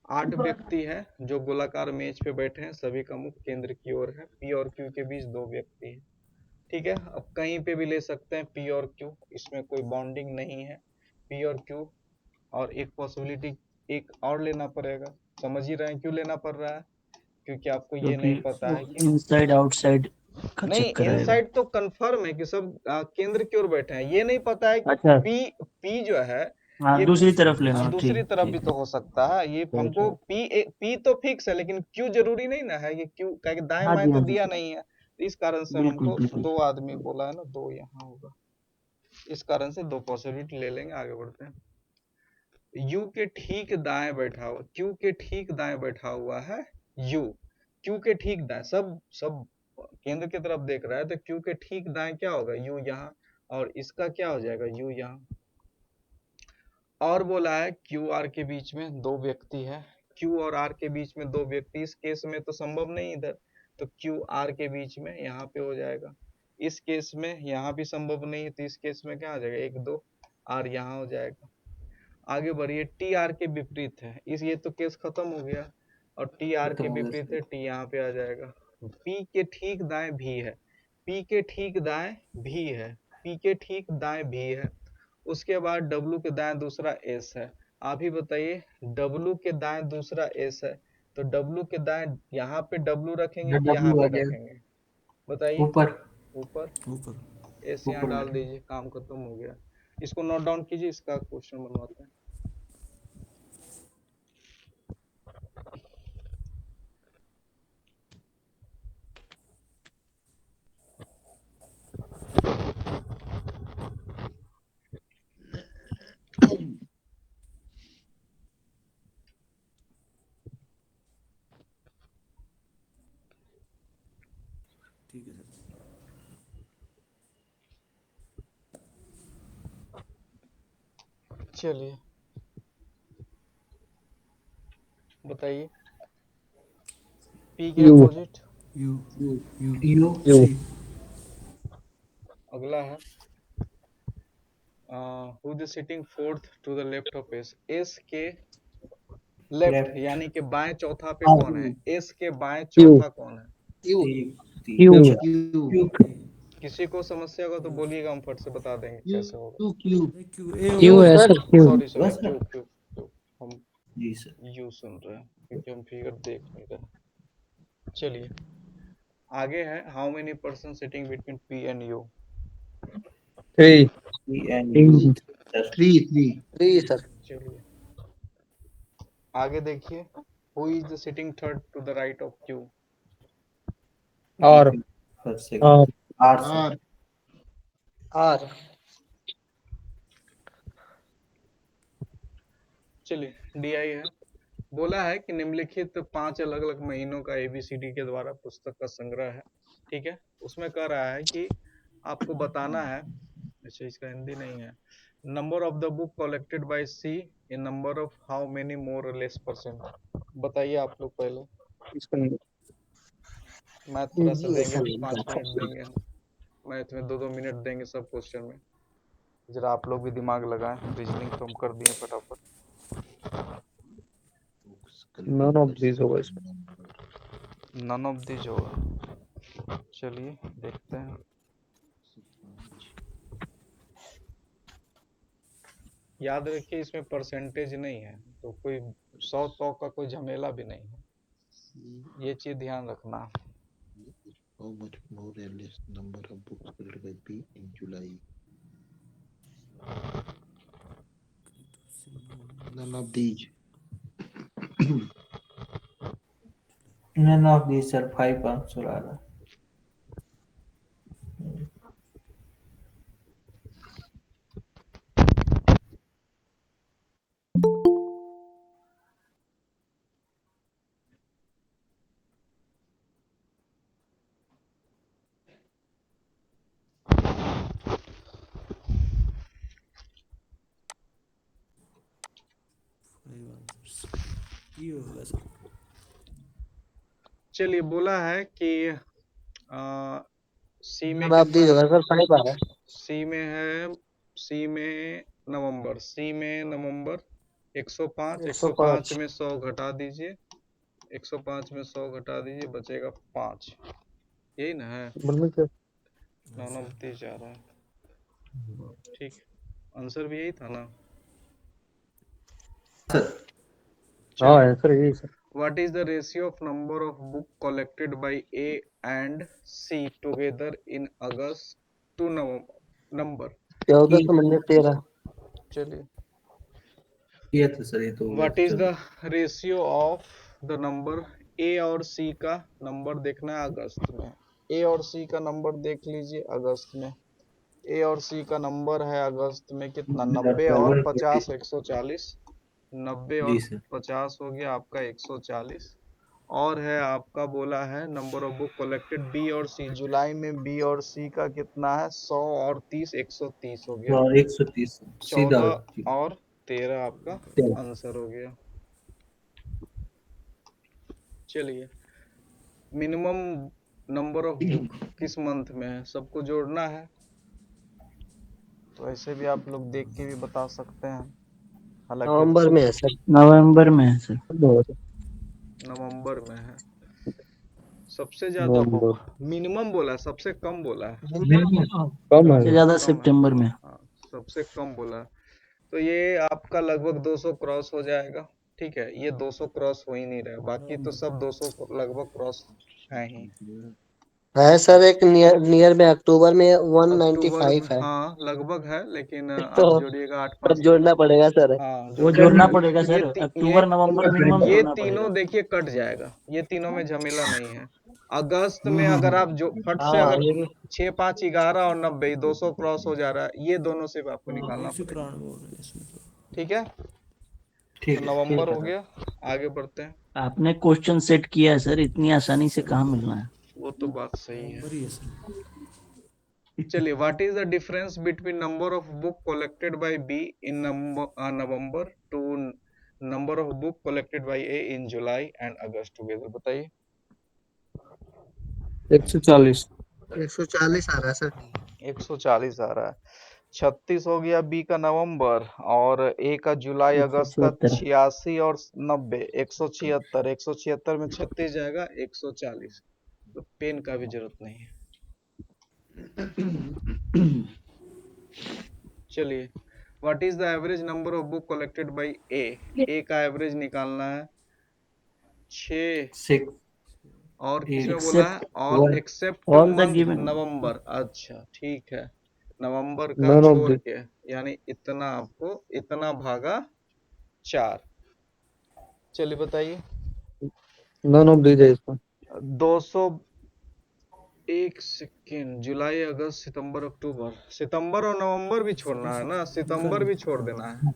8 व्यक्ति है जो गोलाकार मेज पे बैठे हैं, सभी का मुख केंद्र की ओर है। पी और क्यू के बीच 2 व्यक्ति है। ठीक है, अब कहीं पे भी ले सकते हैं पी और क्यू, इसमें कोई बाउंडिंग नहीं है। पी और क्यू, और एक पॉसिबिलिटी एक और लेना पड़ेगा। समझ ही रहे हैं क्यों लेना पड़ रहा है, क्योंकि आपको ये नहीं पता है कि इनसाइड आउटसाइड का नहीं, चक्कर आएगा। इनसाइड तो कंफर्म है कि सब केंद्र की ओर बैठे हैं। ये नहीं पता है कि अच्छा। पी जो है हाँ, ये दूसरी तरफ लेना। हाँ, दूसरी ठीक तरफ भी ठीक। तो हो सकता है। ये हमको पी तो फिक्स है, लेकिन क्यू जरूरी नहीं ना है। ये क्यू क्या दाएं हाँ बाएं जी, तो हाँ जी। दिया नहीं है, तो इस कारण से बिल्कुल हमको बिल्कुल। 2 आदमी बोला है ना, 2 यहाँ होगा। इस कारण से 2 पॉसिबिलिटी ले लेंगे, आगे बढ़ते हैं। यू के ठीक दाएं बैठा हुआ, क्यू के ठीक दाएं बैठा हुआ है यू। क्यू के ठीक दाएं, सब केंद्र की तरफ देख रहा है, तो क्यू के ठीक दाएं क्या होगा, यू यहाँ, और इसका क्या हो जाएगा, यू यहाँ। और बोला है क्यू आर के बीच में 2 व्यक्ति है। क्यू और आर के बीच में 2 व्यक्ति, इस केस में तो संभव नहीं इधर, तो क्यू आर के बीच में यहाँ पे हो जाएगा। इस केस में यहाँ भी संभव नहीं है, तो इस केस में क्या हो जाएगा, 1 2 आर यहाँ हो जाएगा। आगे बढ़िए, टी आर के विपरीत है, इस ये तो केस खत्म हो गया, और टी आर के विपरीत है, टी यहाँ पे आ जाएगा। पी के ठीक दाएं भी है, पी के ठीक दाएं भी है, पी के ठीक दाएं भी है। उसके बाद डब्लू के दाएं दूसरा एस है। आप ही बताइए, डब्लू के दाएं दूसरा एस है, तो डब्लू के दाएं यहाँ पे डब्लू रखेंगे कि यहाँ पे रखेंगे, बताइए। ऊपर ऊपर, ऊपर एस यहाँ डाल दीजिए, काम खत्म हो गया। इसको नोट डाउन कीजिए, इसका क्वेश्चन बनवाते हैं। ठीक है सर। चलिए बताइए, P K U. Opposite U U U C. अगला है who is sitting fourth to the left of S, S के लेफ्ट Left. यानी कि बाएं चौथा पे हाँ। कौन है, S के बाएं Q। चौथा कौन है। क्यू। किसी को समस्या हो तो बोलिएगा, हम फट से बता देंगे कैसे होगा। क्यू है सर, क्यू। सॉरी सॉरी, बस क्यों क्यों क्यों हम जी सर। यू सुन रहे हैं क्योंकि हम फिगर देख नहीं रहे। चलिए आगे है, how many person sitting between P and U. 3। Three sir. चलिए आगे देखिए, who is the sitting third to the right of Q. R। R R. चलिए डी आई है। बोला है कि निम्नलिखित 5 अलग अलग महीनों का एबीसीडी के द्वारा पुस्तक का संग्रह है। ठीक है, उसमें कह रहा है कि आपको बताना है, अच्छा इसका हिंदी नहीं है, number of the book collected by C in number of how many more और लेस परसेंट। बताइए आप लोग पहले, मैथ थोड़ा सा देंगे, 5 मिनट देंगे हम, मैथ में 2-2 मिनट देंगे सब क्वेश्चन में। जरा आप लोग भी दिमाग लगाएं, रीजनिंग तो हम कर दिए फटाफट। नन ऑफ दिस होगा इसमें। नन ऑफ दिस होगा। चलिए देखते हैं, याद रखिए इसमें परसेंटेज नहीं है, तो कोई 100 का कोई झमेला भी नहीं है, ये चीज ध्यान रखना। How much more or less number of books collected by P in July? None of these. none of these are 5 answer आ रहा। ये होगा सर। चलिए बोला है कि सी में आप दी होगा सर, 5 आ रहा है। सी में है, सी में नवंबर, सी में नवंबर 105 105 में 100 घटा दीजिए, 105 में 100 घटा दीजिए, बचेगा 5। यही ना है, बोलने क्या? नॉन ऑफ दिस आ रहा है। ठीक, आंसर भी यही था ना। हाँ चलिए, आंसर यही sir. what is the ratio of number of book collected by A and C together in August to number? 14 से मिलने 13। चलिए, किया था सर ये तो हो गया what था, is चलो। the ratio of the number A और C का नंबर देखना है अगस्त में। A और C का नंबर देख लीजिए अगस्त में। A और C का नंबर है अगस्त में कितना, 90 और 50 140। 90 जी और सर 50 हो गया आपका 140। और है आपका बोला है number of book collected B और सी, जुलाई में बी और सी का कितना है, 100 और 30 130 हो गया। और 130 सीधा 14 और 13 आपका चलो। आंसर हो गया। चलिए, मिनिमम नंबर ऑफ बुक किस मंथ में है, सबको जोड़ना है। तो ऐसे भी आप लोग देख के भी बता सकते हैं, हालांकि नवंबर में है सर। नवंबर में है सर। नवंबर में है। सबसे ज्यादा नवंबर मिनिमम बोला है, सबसे कम बोला है। कम सबसे है। ज्यादा कम है, सितंबर में। हाँ सबसे कम बोला है। तो ये आपका लगभग 200 क्रॉस हो जाएगा। ठीक है, ये 200 क्रॉस हो ही नहीं रहा है, बाकी तो सब 200 लगभग क्रॉस है ही। है सर एक नियर में अक्टूबर में अक्टूबर 195 है। हाँ लगभग है, लेकिन तो आप जोड़िएगा 8-5 तब दिन। जोड़ना पड़ेगा सर। हाँ वो जोड़ना पड़ेगा ये सर, अक्टूबर नवंबर मिनिमम ये जोड़ना पड़ेगा। तीनों देखिए कट जाएगा, ये तीनों में झमेला नहीं है। अगस्त में अगर आप जो फट से हाँ अगर ये भी 6 5 11 और 90 200 क्रॉस हो जा रहा है, ये दोनों से आपको निकालना इसी पड़ेगा। कारण बोल रहे हैं इसमें तो। ठीक है, ठीक तो है। नवंबर ठीक है हो सर। गया, आगे बढ़ते हैं। आपने क्वेश्चन सेट किया है सर, इतनी आसानी से कहाँ मिलना है। वो तो बात सही है। नवंबर ही है सर। चलिए, what is the difference between number of book collected by B in November to number of book collected by A in July and August together, बताइए। 140। 140 आ रहा है सर। 140 आ रहा है। 36 हो गया बी का नवंबर, और ए का जुलाई अगस्त का 176। 86 और 90 176। 176 में 36 जाएगा 140। तो पेन का भी जरूरत नहीं है। चलिए, what is the average number of book collected by A का एवरेज निकालना है 6। 6 और किसमें बोला है, except all except all the month given. November. अच्छा ठीक है, नवंबर का नन ऑफ छोड़ द के, यानी इतना आपको इतना भागा 4। चलिए बताइए। नन ऑफ दीज है इसमें। 200 एक सेकेंड, जुलाई अगस्त सितंबर अक्टूबर, सितंबर और नवंबर भी छोड़ना है ना, सितंबर भी छोड़ देना है।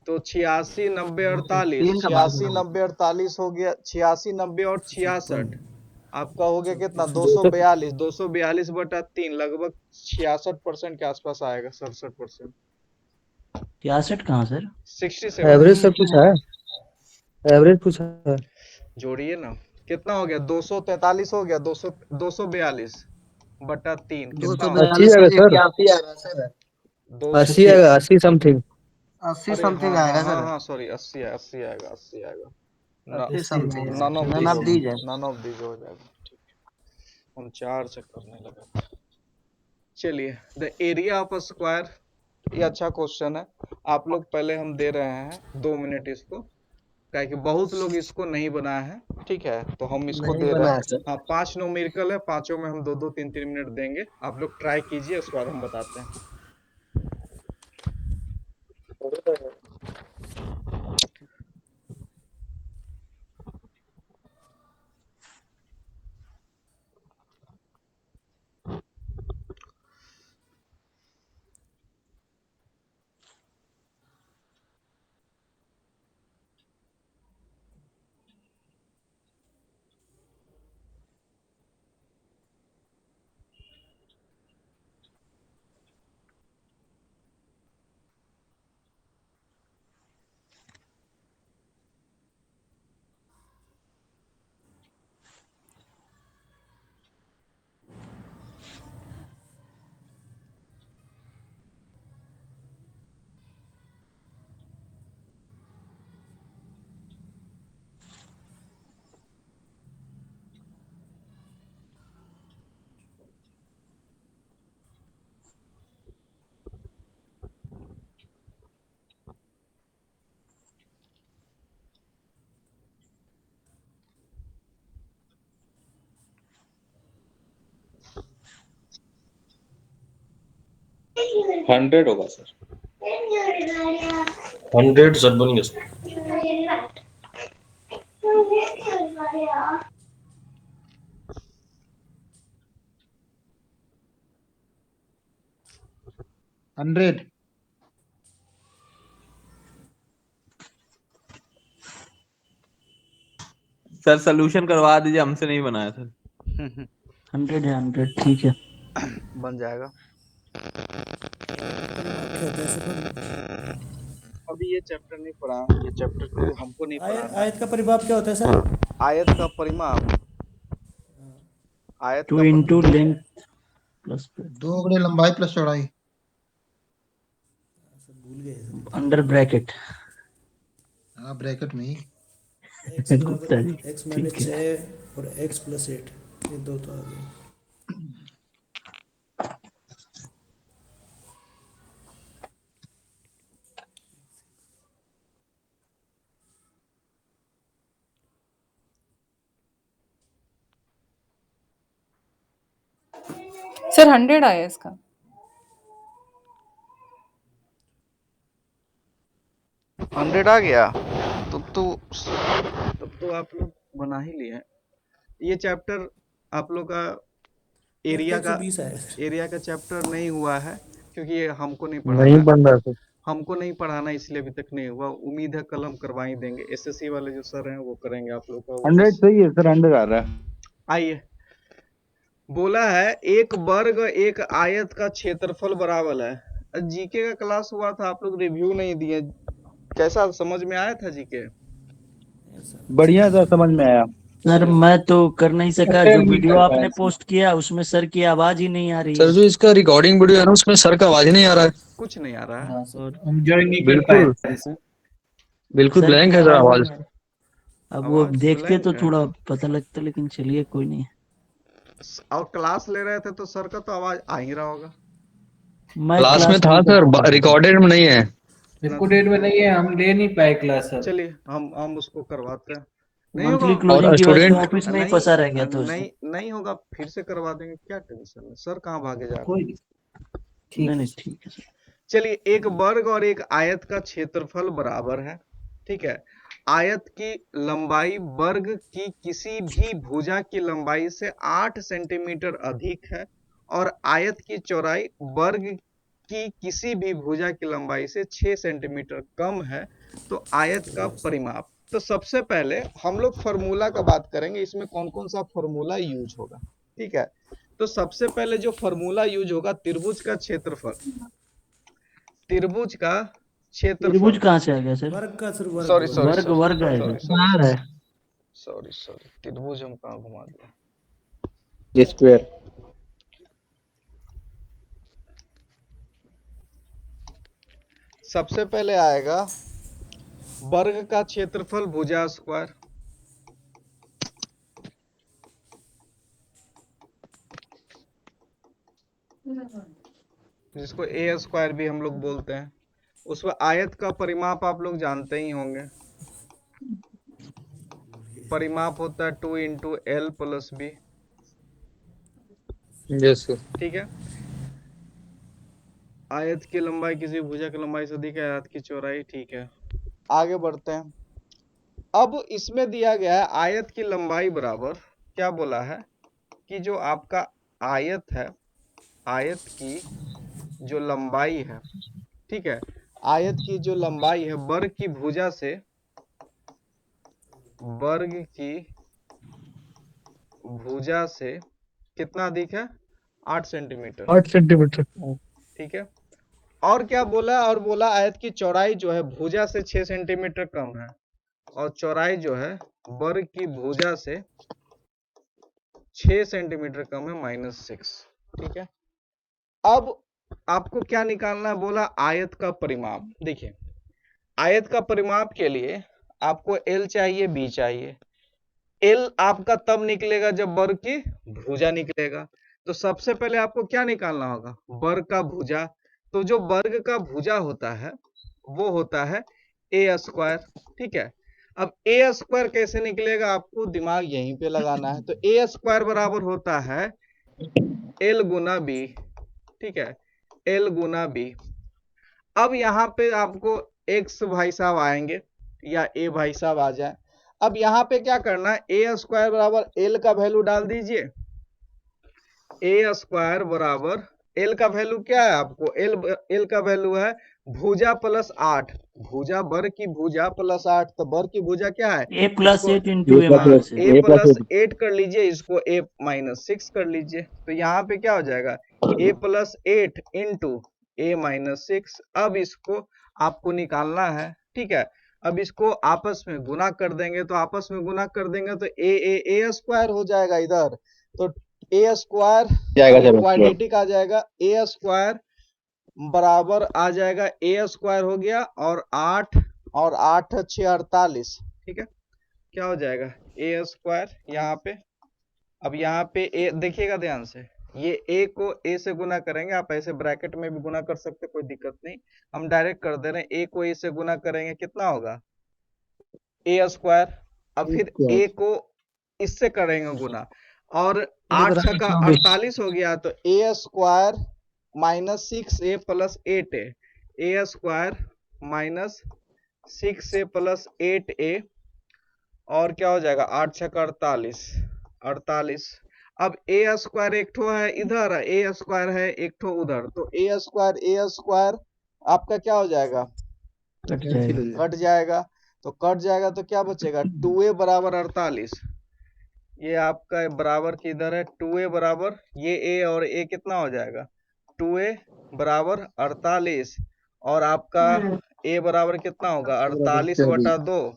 तो 86 90 48, 86 90 48 हो गया, 86 90 और 66 आपका हो गया कितना, 242। 242 बटा 3 लगभग 66% के आसपास आएगा, 67%। 66 कहाँ सर? 67। एवरेज सब कुछ है, एवरेज पूछा है। जोड़िए ना, कितना हो गया, 243 हो गया, 242 बटा 3 कितना हो गया, 80 242 में आएगा सर, 81 आ रहा है सर। 80 200। आएगा, 80 समथिंग। 80 अरे समथिंग हाँ हाँ आएगा हाँ सर। हाँ सॉरी, 80 है, 80 आएगा, 80 आएगा। 80 something none of none these of these है। नन ऑफ दीज हो जाएगा। ठीक है, हम 4 से करने लगे। चलिए, द एरिया ऑफ स्क्वायर, ये अच्छा क्वेश्चन है। आप लोग पहले हम दे रहे हैं 2 मिनट इसको, क्या कि बहुत लोग इसको नहीं बनाए हैं। ठीक है, तो हम इसको नहीं दे रहे बना है हैं। सर। हाँ 5 न्यूमेरिकल है, पांचों में हम 2 2 3 3 मिनट देंगे। आप लोग ट्राई कीजिए, उसके बाद हम बताते हैं। 100 होगा सर। 100 सर बन गया सर। हंड्रेड। सर सोल्यूशन करवा दीजिए, हमसे नहीं बनाया सर। 100 है, 100 ठीक है। बन जाएगा। अभी ये चैप्टर नहीं पढ़ा, ये चैप्टर तो हमको नहीं पढ़ाना। आयत का परिमाप क्या होता है सर? आयत का परिमाप, आयत 2 का इंटू लेंथ प्लस 2 गुणे लंबाई प्लस चौड़ाई। भूल गए सर। Under bracket. हाँ ब्रैकेट में ही। x गुप्ता जी x ठीक माइनस है। 6 और x प्लस 8, ये दो तो आ गए। सर 100 आया इसका। हंड्रेड आ गया, तब तो आप लोग बना ही लिए हैं। ये चैप्टर आप लोग का एरिया का 120 आया सर। एरिया का चैप्टर नहीं हुआ है, क्योंकि ये हमको नहीं नहीं पढ़ाना, बन रहा सर। हमको नहीं पढ़ाना इसलिए अभी तक नहीं हुआ। उम्मीद है कल हम करवा ही देंगे, एसएससी वाले जो सर हैं वो करेंगे आप लोग का। 100 सही है सर, 100 आ रहा है। आइए, बोला है एक वर्ग एक आयत का क्षेत्रफल बराबर है। जीके का क्लास हुआ था, आप लोग रिव्यू नहीं दिए, कैसा समझ में आया था जीके? बढ़िया सर, समझ में आया। सर मैं तो कर नहीं सका, जो वीडियो आपने पोस्ट किया उसमें सर की आवाज ही नहीं आ रही है। सर जो इसका रिकॉर्डिंग वीडियो है ना, उसमें सर का आवाज ही नहीं आ रहा है। कुछ नहीं आ रहा है। हाँ सर, हम ज्वाइन नहीं कर बिल्कुल पाए सर। बिल्कुल सर ब्लैंक की है सर आवाज आवाज। नहीं आ रही। अब वो आवाज देखते ब्लैंक तो है। थोड़ा पता लगता, लेकिन चलिए कोई नहीं। और क्लास ले रहे थे तो सर का तो आवाज आ ही रहा होगा। मैं क्लास में था नहीं कर सर, पा रहा। रिकॉर्डेड में नहीं है। रिकॉर्डेड में नहीं है, हम ले नहीं पाए क्लास सर। चलिए हम उसको करवाते हैं। नहीं मंथली होगा, क्लोजिंग और की वजह से स्टूडेंट ऑफिस में ही नहीं फंसा रह गया था नहीं नहीं होगा, फिर से करवा देंगे, क्या टेंशन है। सर कहाँ भागे जा रहे हैं? कोई नहीं ठीक है नहीं सर। ठीक है सर। चलिए, एक वर्ग और एक आयत का क्षेत्रफल बराबर है, ठीक है। आयत की लंबाई वर्ग की किसी भी भुजा की लंबाई से 8 सेंटीमीटर अधिक है और आयत की चौड़ाई वर्ग की किसी भी भुजा की लंबाई से 6 सेंटीमीटर कम है, तो आयत का परिमाप। तो सबसे पहले हम लोग फॉर्मूला का बात करेंगे, इसमें कौन कौन सा फॉर्मूला यूज होगा, ठीक है। तो सबसे पहले जो फॉर्मूला यूज होगा, त्रिभुज का क्षेत्रफल, त्रिभुज का क्षेत्रफल, त्रिभुज कहाँ से आ गया सर? वर्ग का सर, वर्ग सॉरी वर्ग। सॉरी वर्ग वर्ग सॉरी आएगा। सॉरी है सॉरी सॉरी, त्रिभुज हम कहाँ घुमा दिया। स्क्वायर। सबसे पहले आएगा वर्ग का क्षेत्रफल भुजा स्क्वायर, जिसको ए स्क्वायर भी हम लोग बोलते हैं। उसमें आयत का परिमाप आप लोग जानते ही होंगे, परिमाप होता है 2 into L plus B, yes sir. ठीक है। आयत की लंबाई किसी भुजा की लंबाई से अधिक है, आयत की चौड़ाई, ठीक है। आगे बढ़ते हैं। अब इसमें दिया गया है आयत की लंबाई बराबर, क्या बोला है कि जो आपका आयत है, आयत की जो लंबाई है, ठीक है, आयत की जो लंबाई है वर्ग की भुजा से, वर्ग की भुजा से कितना अधिक है? 8 सेंटीमीटर, 8 सेंटीमीटर। ठीक है। और क्या बोला? और बोला आयत की चौड़ाई जो है भुजा से 6 सेंटीमीटर कम है, और चौड़ाई जो है वर्ग की भुजा से 6 सेंटीमीटर कम है, -6, ठीक है। अब आपको क्या निकालना है? बोला आयत का परिमाप। देखिए, आयत का परिमाप के लिए आपको एल चाहिए, बी चाहिए। एल आपका तब निकलेगा जब वर्ग की भुजा निकलेगा। तो सबसे पहले आपको क्या निकालना होगा? वर्ग का भुजा। तो जो वर्ग का भुजा होता है वो होता है ए स्क्वायर, ठीक है। अब ए स्क्वायर कैसे निकलेगा, आपको दिमाग यहीं पे लगाना है। तो ए स्क्वायर बराबर होता है एल गुना बी, ठीक है। L गुना B। अब यहाँ पे आपको X भाई साहब आएंगे या A भाई साहब आ जाए। अब यहाँ पे क्या करना है, A स्क्वायर बराबर L का वैल्यू डाल दीजिए। A स्क्वायर बराबर L का वैल्यू क्या है आपको, L का वैल्यू है भुजा प्लस 8, भुजा वर्ग की भुजा प्लस 8, तो वर्ग की भुजा क्या है, A प्लस इसको 8 into A minus A plus 8 कर लीजिए, इसको A माइनस 6 कर लीजिए, तो यहाँ पे क्या हो जाएगा A plus 8 into A minus 6। अब इसको आपको निकालना है, ठीक है। अब इसको आपस में गुना कर देंगे, तो आपस में गुना कर देंगे तो A स्क्वायर हो जाएगा इधर, तो A स्क्वायर क्वाड्रेटिक आ जाएगा, A स्क्वायर बराबर आ जाएगा, A स्क्वायर हो गया और 8 और 8 6 48, ठीक है। क्या हो जाएगा A स्क्वायर यहाँ पे। अब यहाँ पे A देखिएगा ध्यान से, ये A को A से गुना करेंगे, आप ऐसे ब्रैकेट में भी गुना कर सकते, कोई दिक्कत नहीं, हम डायरेक्ट कर दे रहे हैं। A को A से गुना करेंगे कितना होगा A स्क्वायर, अब फिर A को इससे करेंगे गुना, और 8 6 का 48 हो गया, तो A square minus 6A plus 8A, A square minus 6A plus 8A, और क्या हो जाएगा 8 6 का 48। अब A स्क्वायर एक ठो है इधर, A स्क्वायर है एक ठो उधर, तो A स्क्वायर आपका क्या हो जाएगा, कट जाएगा। तो कट जाएगा तो क्या बचेगा 2A बराबर 48, ये आपका बराबर किधर है 2A बराबर, ये A और A कितना हो जाएगा 2A बराबर 48, और आपका A बराबर कितना होगा 48 बटा 2,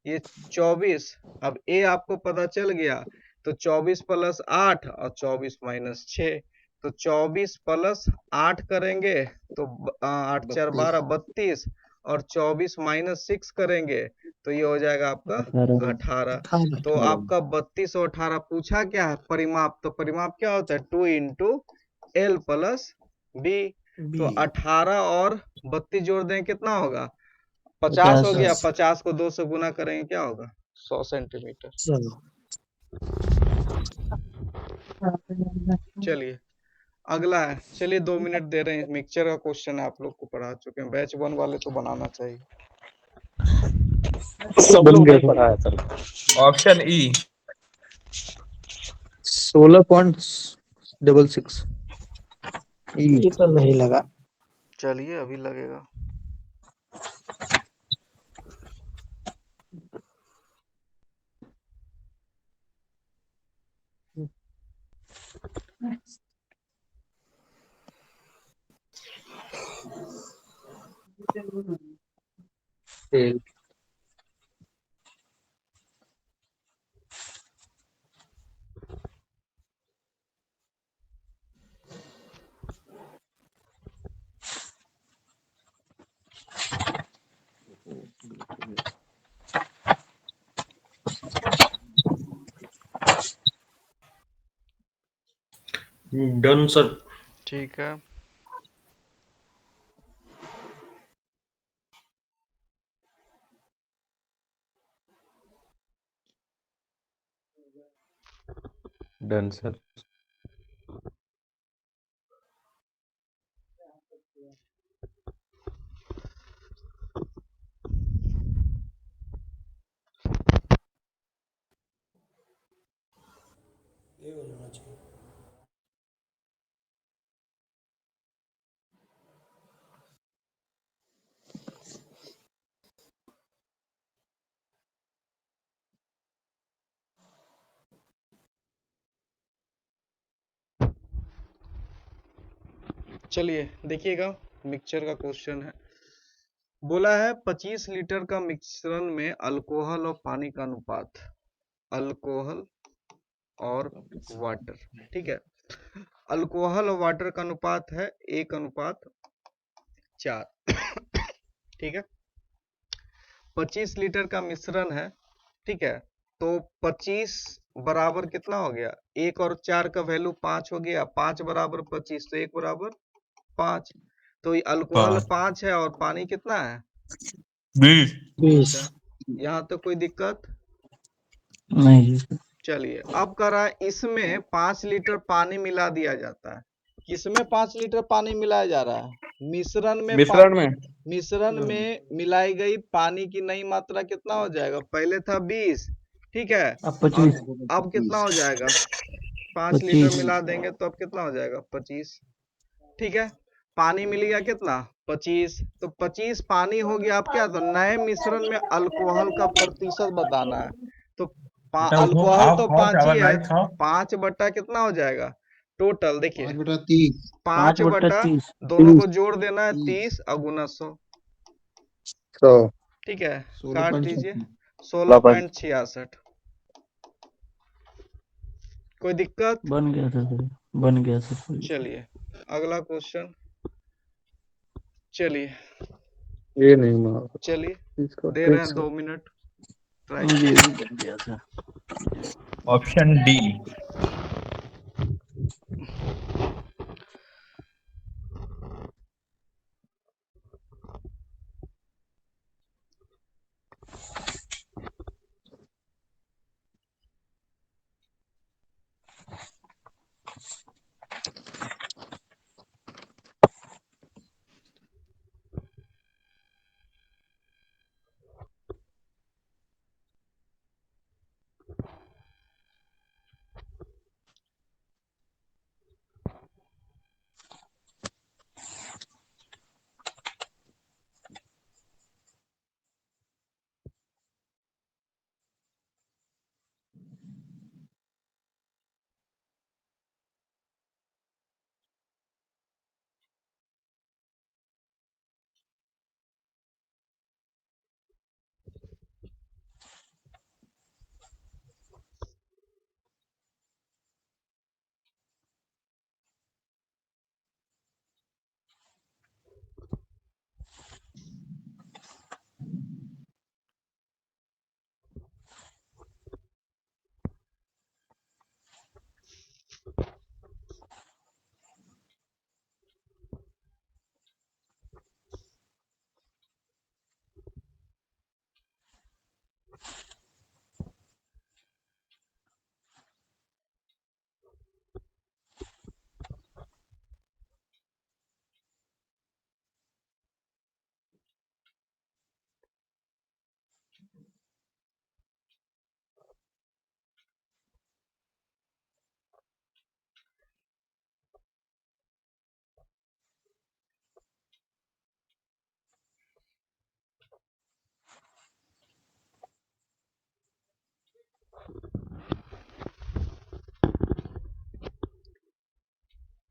ये 24। अब A आपको पता चल गया, तो 24 प्लस 8 और 24 माइनस 6, तो 24 प्लस 8 करेंगे तो 8 4 12 32, और 24 माइनस 6 करेंगे तो ये हो जाएगा आपका 18। तो आपका 32 और 18 पूछा क्या है परिमाप, तो परिमाप क्या होता है 2 इंटू L प्लस B, तो 18 और 32 जोड़ दें कितना होगा 50 हो गया, 50 को 2 से गुना करेंगे क्या होगा 100 सेंटीमीटर। चलिए अगला है, चलिए 2 मिनट दे रहे हैं, मिक्सचर का क्वेश्चन है, आप लोग को पढ़ा चुके हैं, बैच 1 वाले तो बनाना चाहिए। सब लोग नहीं पढ़ा है सर। ऑप्शन ई 16.66 ये तो नहीं लगा। चलिए अभी लगेगा। Done sir. ठीक है, डन सर। ये हो जाना चाहिए। चलिए देखिएगा मिक्सचर का क्वेश्चन है, बोला है 25 लीटर का मिश्रण में अल्कोहल और पानी का अनुपात, अल्कोहल और वाटर, ठीक है। अल्कोहल और वाटर का अनुपात है 1:4, ठीक है। 25 लीटर का मिश्रण है, ठीक है, तो 25 बराबर कितना हो गया 1 और 4 का वैल्यू 5 हो गया, 5 बराबर 25, तो 1 बराबर 5, तो ये अल्कोहल 5 है और पानी कितना है 20। यहाँ तो कोई दिक्कत नहीं। चलिए अब कह रहा है इसमें 5 लीटर पानी मिला दिया जाता है, किसमें 5 लीटर पानी मिलाया जा रहा है? मिश्रण में मिश्रण में मिलाई गई पानी की नई मात्रा कितना हो जाएगा? पहले था 20, ठीक है, अब और 25 अब कितना हो जाएगा? 5 लीटर 25 मिला देंगे तो अब कितना हो जाएगा? 25, ठीक है। पानी मिल गया कितना? 25। तो 25 पानी हो गया। अब क्या, तो नए मिश्रण में अल्कोहल का प्रतिशत बताना है। तो अल्कोहल तो 5 ही है, 5 बटा कितना हो जाएगा टोटल? देखिए 5/30 5 बटा बटा 30 दोनों को जोड़ देना है, 30 और गुना 100, 100 ठीक है, 16 काट पॉइंट दीजिए। 16.66। कोई दिक्कत? बन गया था सर, बन गया सर। चलिए अगला क्वेश्चन। चलिए ये नहीं मार चलिए इसका दे रहे हैं 2 मिनट ट्राई ये कीजिए। भी बन गया था। Option D.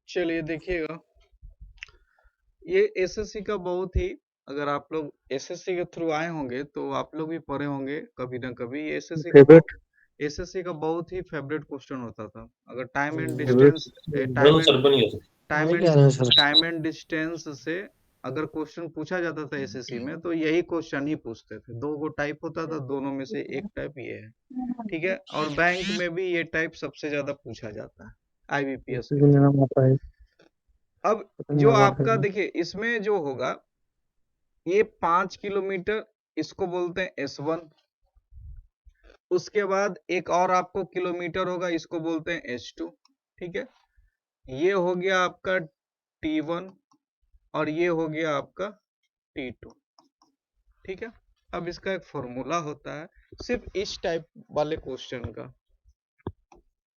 चलिए देखिएगा, ये एसएससी का बहुत ही, अगर आप लोग एसएससी के थ्रू आए होंगे तो आप लोग भी पढ़े होंगे कभी ना कभी। ये एसएससी का बहुत ही फेवरेट क्वेश्चन होता था। अगर time and distance time and distance से अगर क्वेश्चन पूछा जाता था एसएससी में, तो यही क्वेश्चन ही पूछते थे। 2 गो टाइप होता था, दोनों में से एक टाइप ये है, ठीक है। और बैंक में भी ये टाइप सबसे ज्यादा पूछा जाता है, आईबीपीएस में। अब जो आपका देखिए, इसमें जो होगा ये 5 किलोमीटर, इसको बोलते हैं S1। उसके बाद एक और आपको किलोमीटर होगा, इसको बोलते हैं S2, ठीक है। ये हो गया आपका T1 और ये हो गया आपका T2, ठीक है। अब इसका एक फॉर्मूला होता है सिर्फ इस टाइप वाले क्वेश्चन का,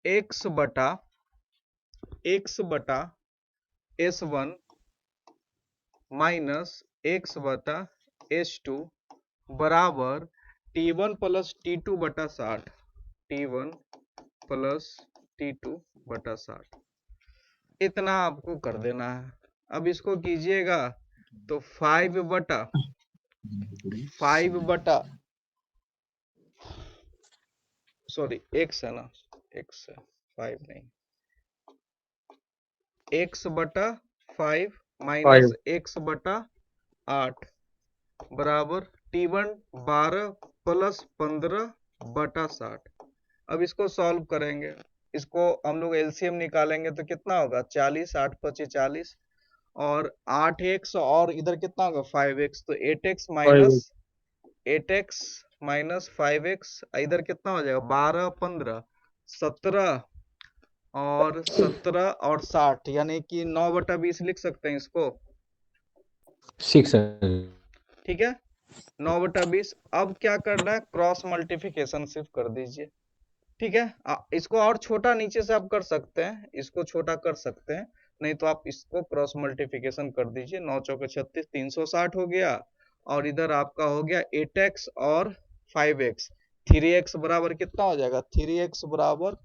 x बटा S1 माइनस x बटा S2 बराबर T1 प्लस T2 बटा 60, T1 प्लस T2 बटा 60। इतना आपको कर देना है। अब इसको कीजिएगा तो 5 बटा सॉरी x है ना, x है 5 नहीं, x बटा 5 माइनस x बटा 8 बराबर T1 12 प्लस 15 बटा 60। अब इसको सॉल्व करेंगे, इसको हम लोग एलसीएम निकालेंगे तो कितना होगा 40, 8 25 40 और 8x और इधर कितना होगा 5x, तो 8x माइनस 5x इधर कितना हो जाएगा 12 15 17 और 17 और 60 यानी कि 9/20 लिख सकते हैं इसको। 6 ठीक है, 9/20। अब क्या करना है, क्रॉस मल्टीप्लिकेशन सिर्फ कर दीजिए। ठीक है, इसको और छोटा नीचे से आप कर सकते हैं, इसको छोटा कर सकते हैं, नहीं तो आप इसको क्रॉस मल्टीप्लिकेशन कर दीजिए। 9 चौके 36, 360 हो गया। और इधर आपका हो गया 8x और 5x। 3x बराबर कितना हो जाएगा, 3x बराबर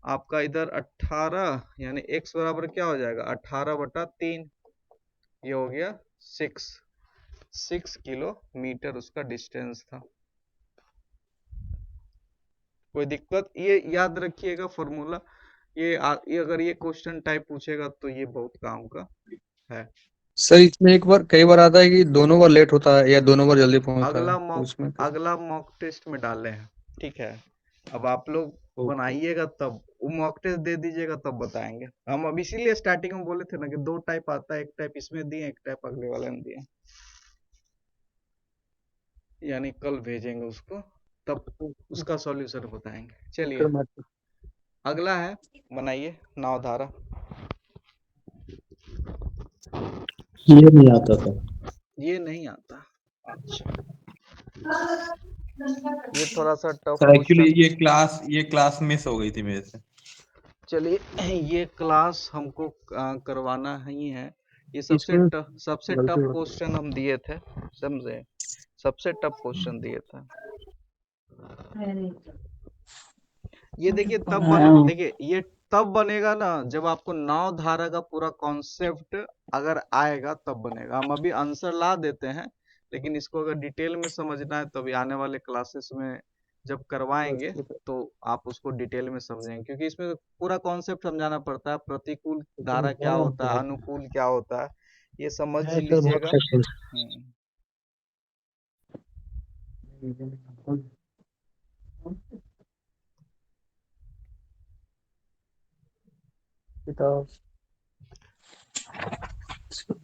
आपका इधर 18, यानी x बराबर क्या हो जाएगा 18/3। ये हो गया 6 किलोमीटर उसका डिस्टेंस था। कोई दिक्कत, ये याद रखिएगा फॉर्मूला। ये अगर ये क्वेश्चन टाइप पूछेगा तो ये बहुत काम का है। सर इसमें एक बार कई बार आता है कि दोनों बार लेट होता है या दोनों बार जल्दी पहुंचता है, तो उसमें क्या? अगला मॉक टेस्ट में डाले हैं। ठीक है, अब आप लोग बनाइएगा तब वो मॉक टेस्ट दे दीजिएगा तब बताएंगे हम। अब इसीलिए स्टार्टिंग में बोले थे ना कि 2 टाइप आता है, एक टाइप इसमें दिए, एक टाइप अगले वाले में दिए, यानी कल भेजेंगे उसको, तब उसका सॉल्यूशन बताएंगे। चलिए अगला है, बनाइए नावधारा। ये नहीं आता था। ये नहीं आता, अच्छा ये थोड़ा सा टफ सर एक्चुअली क्वेश्चन। ये क्लास मिस हो गई थी मेरे से। चलिए ये क्लास हमको करवाना ही है। ये सबसे इसमें टफ क्वेश्चन हम दिए थे, समझे, सबसे टफ क्वेश्चन दिए थे। ये देखिए देखिए ये तब बनेगा ना जब आपको नाव धारा का पूरा कॉन्सेप्ट अगर आएगा तब बनेगा। हम अभी आंसर ला देते हैं, लेकिन इसको अगर डिटेल में समझना है तो अभी आने वाले क्लासेस में जब करवाएंगे तो आप उसको डिटेल में समझेंगे, क्योंकि इसमें पूरा कॉन्सेप्ट समझाना पड़ता है। प्रतिकूल धारा क्या होता है, अनुकूल क्या होता है, ये समझ लीजिएगा।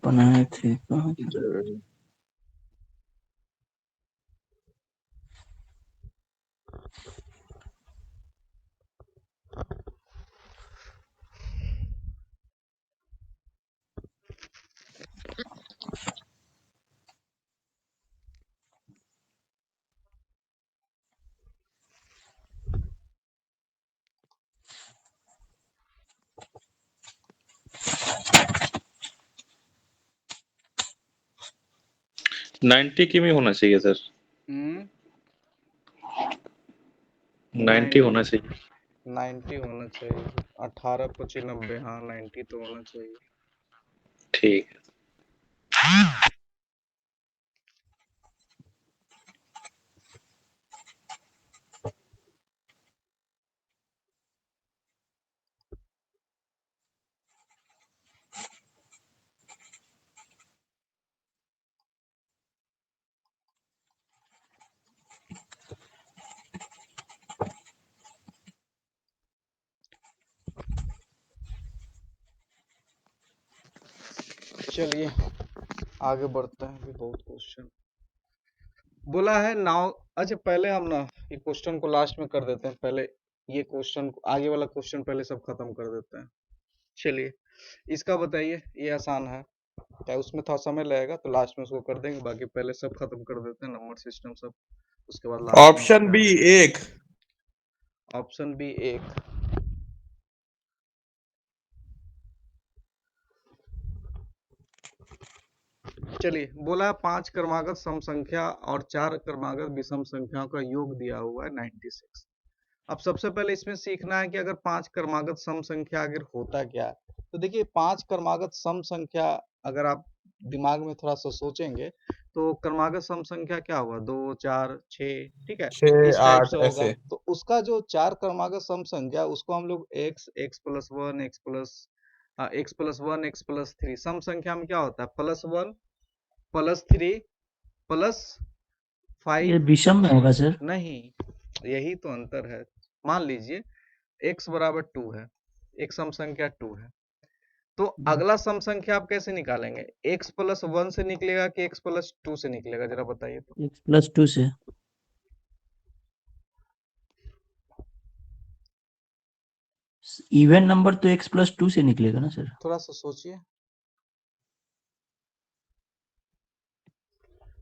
बनाए थे कहाँ थे? 90 की में होना चाहिए सर, 90 होना चाहिए। 90 होना चाहिए, 18×90, हाँ 90 तो होना चाहिए। ठीक है। चलिए आगे बढ़ते हैं, अभी बहुत क्वेश्चन बोला है नाउ। अच्छा पहले हम ना ये क्वेश्चन को लास्ट में कर देते हैं, पहले ये क्वेश्चन को, आगे वाला क्वेश्चन पहले सब खत्म कर देते हैं। चलिए इसका बताइए, ये आसान है, क्या उसमें थोड़ा समय लगेगा तो लास्ट में उसको कर देंगे, बाकी पहले सब खत्म कर देते हैं, नंबर सिस्टम सब, उसके बाद लास्ट में ऑप्शन बी 1। Option B 1। चलिए बोला है 5 क्रमागत सम संख्या और 4 क्रमागत विषम संख्याओं का योग दिया हुआ है 96। अब सबसे पहले इसमें सीखना है कि अगर 5 क्रमागत सम संख्या अगर होता क्या है। तो देखिए 5 क्रमागत सम संख्या अगर आप दिमाग में थोड़ा सा सोचेंगे तो क्रमागत सम संख्या क्या होगा, 2 4 6, ठीक है, 6 इस टाइप 8 से होगा। ऐसे। तो उसका जो 4 क्रमागत सम संख्या उसको हम लोग x x+1 x+1 x+3 सम संख्या में क्या होता है, +1 +3 +5। ये विषम में होगा सर। नहीं, यही तो अंतर है। मान लीजिए x बराबर 2 है, एक सम संख्या 2 है, तो अगला सम संख्या आप कैसे निकालेंगे, x+1 से निकलेगा कि x+2 से निकलेगा, जरा बताइए तो। x+2 से। इवन नंबर तो x+2 से निकलेगा ना सर? थोड़ा सा सोचिए।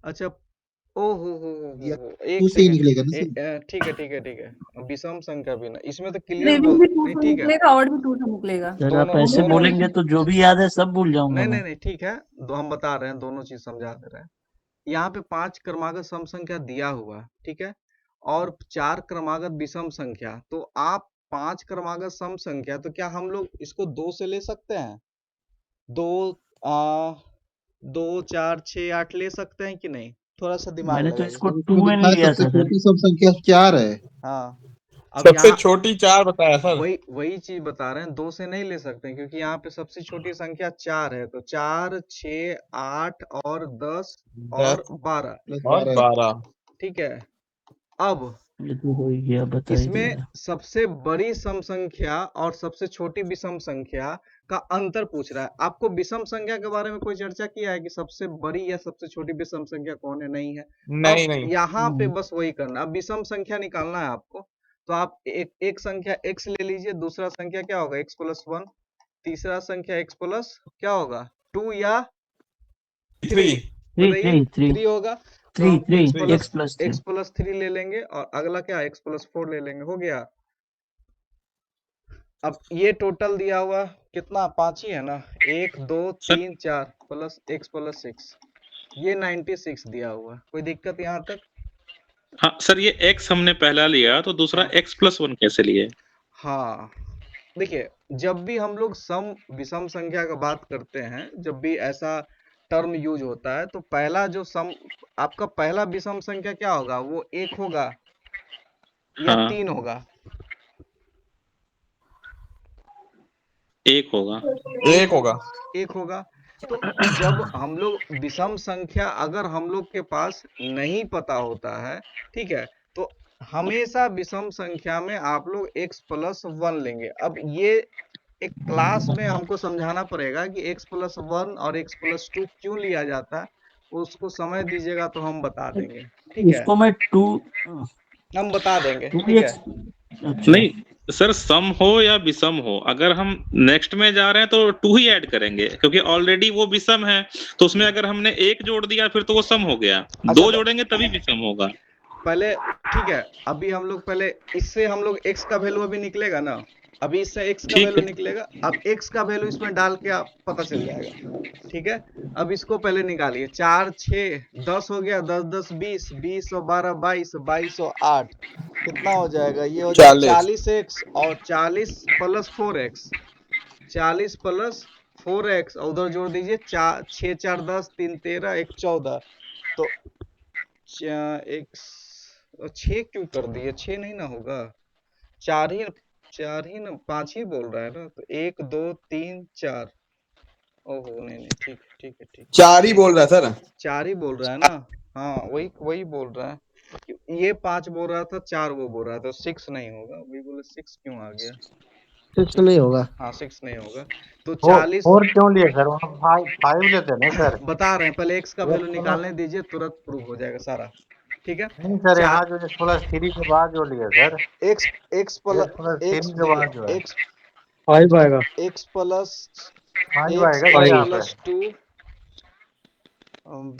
अच्छा, ओ हो, एक टू से ही सेकंड। निकलेगा ना सर? ठीक है। विषम संख्या भी ना, इसमें तो सर क्लियर इवन बोल भी 2 नहीं, से ठीक है। निकलेगा और भी 2 से निकलेगा। सर आप दोनों ऐसे दोनों बोलेंगे तो जो भी याद है सब भूल जाऊंगा मैं। नहीं, ठीक है। हम बता रहे हैं, दोनों चीज समझा दे रहे हैं। यहाँ पे 5 क्रमागत सम संख्या दिया हुआ है, ठीक है, और 4 क्रमागत विषम संख्या। तो आप 5 क्रमागत सम संख्या, तो क्या हम लोग इसको 2 से ले सकते हैं? 2 4 6 8 ले सकते हैं कि नहीं? थोड़ा सा दिमाग मैंने तो लगाइए। इसको सर उसमें 2n लिखा है लिया सबसे था सर। छोटी सब संख्या 4 है। हाँ, अब सबसे यहाँ छोटी 4 बताया सर। वही चीज बता रहे हैं, 2 से नहीं ले सकते हैं, क्योंकि यहाँ पे सबसे छोटी संख्या 4 है। तो 4 6 8 और 10 और 10 12, प्लस और 12। 12। ठीक है। अब ये तो हो ही गया, बता ही इसमें दिया। सबसे बड़ी सम संख्या और सबसे छोटी विषम संख्या का अंतर पूछ रहा है। आपको विषम संख्या के बारे में कोई चर्चा किया है कि सबसे बड़ी या सबसे छोटी विषम संख्या कौन है? नहीं है। नहीं अब नहीं यहाँ पे बस वही करना। अब विषम संख्या निकालना है आपको, तो आप एक संख्या x ले लीजिए, दूसरा संख्या क्या होगा x+1, तीसरा संख्या x+ क्या होगा 2 या 3? 3 बताइए। 3 3 होगा, तो 3 हम 3 x+3। x+3 ले लेंगे, और अगला क्या x+4 ले लेंगे। हो गया। अब ये टोटल दिया हुआ कितना? 5 ही है ना, 1 2 सर 3 4 प्लस x+6, ये 96 दिया हुआ। कोई दिक्कत यहाँ तक? हाँ सर, ये x हमने पहला लिया तो दूसरा हाँ। x+1 कैसे लिए? हाँ, देखिए, जब भी हम लोग सम विषम संख्या का बात करते हैं, जब भी ऐसा टर्म यूज होता है, तो पहला जो सम, आपका पहला विषम संख्या क्या होगा? वो 1 होगा या हाँ 3 होगा? 1 होगा। 1 होगा। 1 होगा। तो जब हम लोग विषम संख्या अगर हम लोग के पास नहीं पता होता है, ठीक है, तो हमेशा विषम संख्या में आप लोग x+1 लेंगे। अब ये एक क्लास में हमको समझाना पड़ेगा कि x+1 और x+2 क्यों लिया जाता है। उसको समय दीजिएगा तो हम बता देंगे, ठीक है, इसको मैं 2 हम बता देंगे, 2 ठीक है। अच्छा नहीं सर, सम हो या विषम हो, अगर हम नेक्स्ट में जा रहे हैं तो 2 ही ऐड करेंगे, क्योंकि ऑलरेडी वो विषम है। तो उसमें अगर हमने 1 जोड़ दिया फिर तो वो सम हो गया। 2 जोड़ेंगे तभी विषम होगा। पहले ठीक है, अभी हम लोग पहले इससे हम लोग x का वैल्यू अभी निकलेगा ना, अभी इससे x का ठीक वैल्यू है। निकलेगा। अब x का वैल्यू इसमें डाल के आप पता चल जाएगा, ठीक है। अब इसको पहले निकालिए। 4 6 10 हो गया, 10 10 20, 20 और 12 22, 22 और 8 कितना हो जाएगा? ये हो जाएगा 40x, और 40 प्लस 4x, 40 प्लस 4x, और उधर जोड़ दीजिए 4 6 4 10, 3 13, 1 14। तो एक 6 क्यों कर दिए? 6 नहीं ना होगा, 4 ही ना, 5 ही बोल रहा है ना। तो 1 2 3 4, ओहो नहीं, ठीक है 4 ही बोल रहा है सर। 4 ही बोल रहा है ना। हाँ, वही बोल रहा है। ये 5 बोल रहा था, 4 वो बोल रहा था, 6 नहीं होगा। वही बोले 6 क्यों आ गया? 6 नहीं होगा। हाँ, 6 नहीं होगा। तो 40 और क्यों लिए सर? 5 लेते ना सर। बता रहे हैं, पहले x का वैल्यू निकालने दीजिए, तुरंत प्रूव हो जाएगा सारा, ठीक है। नहीं सर, यहाँ जो x+3 के बाद जो लिया सर, x x x+3 के बाद जो है x 5 आएगा। x प्लस 5 x आएगा सर यहाँ पे। प्लस 2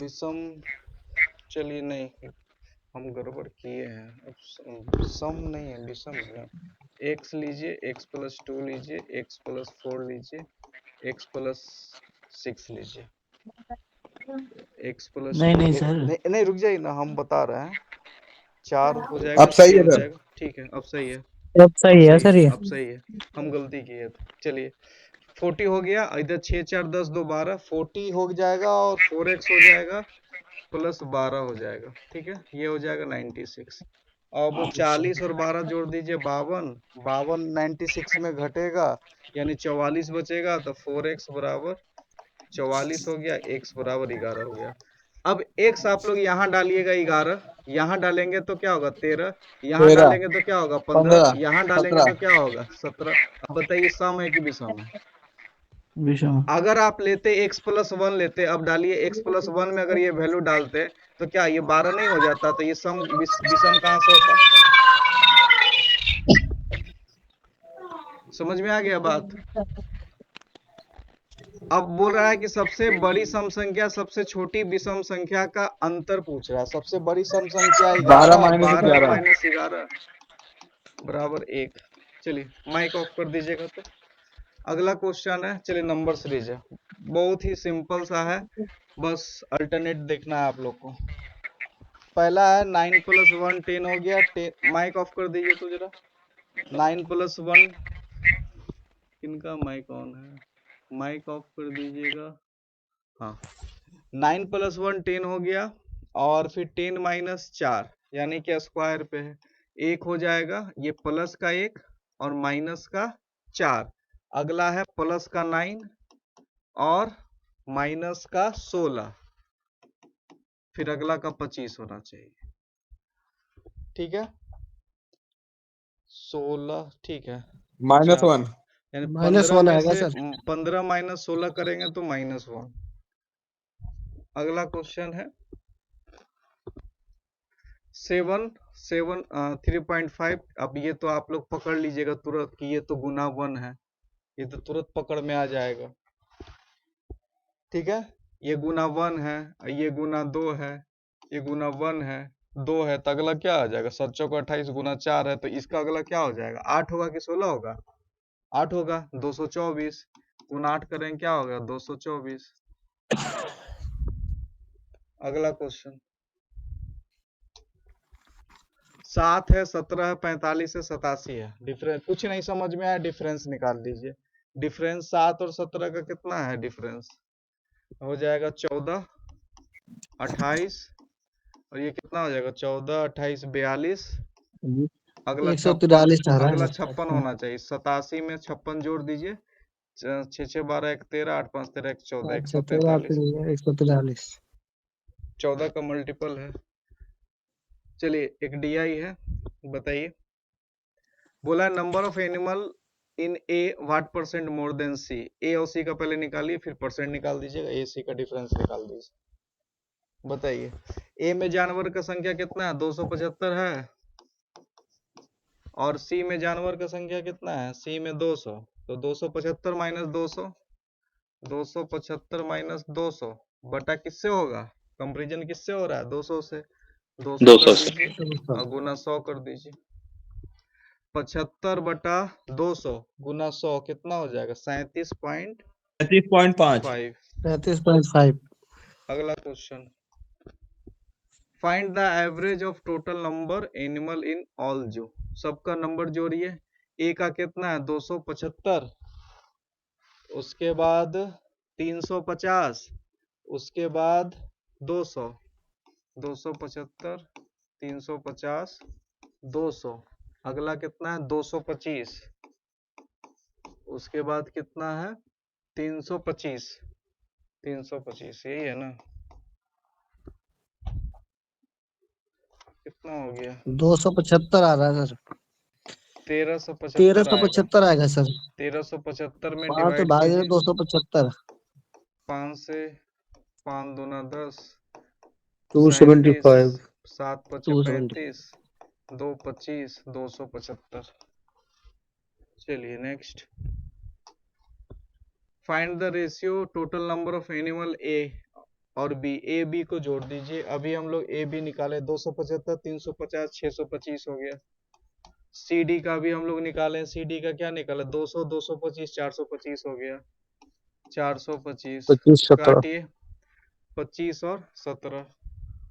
विषम, चलिए नहीं, हम गड़बड़ किए हैं। अब सम नहीं है, विषम है। x लीजिए, x+2 लीजिए, x+4 लीजिए, x+6 लीजिए, नहीं x+2 सर, नहीं, रुक जाइए ना, हम बता रहे हैं। 4 हो जाएगा, अब सही 6 है हो सर। जाएगा, ठीक है, अब सही है। अब सही है सर ये। अब सही है, हम गलती किए थे। चलिए, 40 हो गया, इधर 6 4 10 2 12, 40 हो जाएगा, और 4x हो जाएगा प्लस 12 हो जाएगा, ठीक है। ये हो जाएगा 96। अब 40 और 12 जोड़ दीजिए, 52, 52 96 में घटेगा, यानी 44 बचेगा। तो 4x बराबर 44 हो गया, x बराबर 11 हो गया। अब x आप लोग यहाँ डालिएगा 11, यहाँ डालेंगे तो क्या होगा 13, यहाँ 13, डालेंगे तो क्या होगा 15, 15, यहाँ डालेंगे 17। तो क्या होगा 17। अब बताइए सम है कि विषम है? विषम। अगर आप लेते x+1 लेते, अब डालिए x+1 में अगर ये वैल्यू डालते, तो क्या ये 12 नहीं हो जाता? तो ये सम विषम कहाँ से होता? समझ में आ गया बात? अब बोल रहा है कि सबसे बड़ी सम संख्या सबसे छोटी विषम संख्या का अंतर पूछ रहा है। सबसे बड़ी सम संख्या 12 11, माइनस 12 11 माइनस 11 बराबर 1। चलिए माइक ऑफ कर दीजिएगा। तो अगला क्वेश्चन है, चलिए नंबर सीरीज है, बहुत ही सिंपल सा है, बस अल्टरनेट देखना है आप लोग को। पहला है 9 + 1 10 हो गया। माइक ऑफ कर दीजिए तो जरा। 9 + 1, किनका माइक ऑन है? माइक ऑफ कर दीजिएगा। हाँ, 9 + 1 10 हो गया, और फिर 10 - 4 यानी कि स्क्वायर पे है, 1 हो जाएगा। ये प्लस का 1 और माइनस का 4। अगला है प्लस का 9 और माइनस का 16, फिर अगला का 25 होना चाहिए। ठीक है, 16 ठीक है। -1 यानी -1 15 में आएगा से सर। 15 - 16 करेंगे तो -1। अगला क्वेश्चन है 3.5। अब ये तो आप लोग पकड़ लीजिएगा तुरंत कि ये तो गुना 1 है, ये तो तुरंत पकड़ में आ जाएगा। ठीक है, ये गुना 1 है, ये गुना 2 है, ये गुना 1 है, 2 है, तो अगला क्या आ जाएगा? 7 चौका 28 गुना 4 है, तो इसका अगला क्या हो जाएगा? 8 होगा कि 16 होगा? 8 होगा। 224 गुना 8 करेंगे, क्या होगा? 224। अगला क्वेश्चन 7 है, 17 है, 45 है, 87 है। डिफरेंस कुछ नहीं समझ में आया, डिफरेंस निकाल दीजिए। डिफरेंस 7 और 17 का कितना है? डिफरेंस हो जाएगा 14, 28, और ये कितना हो जाएगा? 14, 28, 42। अगला 143 आ रहा है अगला सर। 56 होना चाहिए। 87 में 56 जोड़ दीजिए। 6 6 12 1 13, 8 5 13 1 14, 143। 143। 14 का मल्टीपल है। चलिए एक DI है, बताइए। बोला number of animal in A what % more than C. A और सी का पहले निकालिए, फिर परसेंट निकाल दीजिएगा, ए सी का डिफरेंस निकाल दीजिए। बताइए ए में जानवर का संख्या कितना है? 275 है, और सी में जानवर का संख्या कितना है? सी में 200। तो 275 - 200, 275 - 200 बटा किससे होगा? कंपेरिजन किससे हो रहा है? 200 से। 200 200 कर से। दीजिए और गुना 100 कर दीजिए। 75 बटा 200 गुना 100 कितना हो जाएगा? 37.5। 35.5 35.5। अगला question, find the average of total number animal in all जू। सबका नंबर जोड़िए। ए का कितना है? 275, उसके बाद 350, उसके बाद 200। 275, 350, 200। अगला कितना है? 225, उसके बाद कितना है? 325। 325 यही है ना? कितना हो गया? 275 आ रहा है सर। 1375 आएगा। 1375 आएगा सर। 1375 में 5 डिवाइड भाग कीजिए। 275। 5 से 5 दूना 10, 275। 7 5 270। 35, 2 25, 275। चलिए next, find the ratio total number of animal A और बी। ए बी को जोड़ दीजिए। अभी हम लोग ए बी निकाले, 275, 350, 625 हो गया। सी डी का भी हम लोग निकाले, सी डी का क्या निकाला? 200, 225, 425 हो गया। 425 25 17। काटिए, 25 और 17।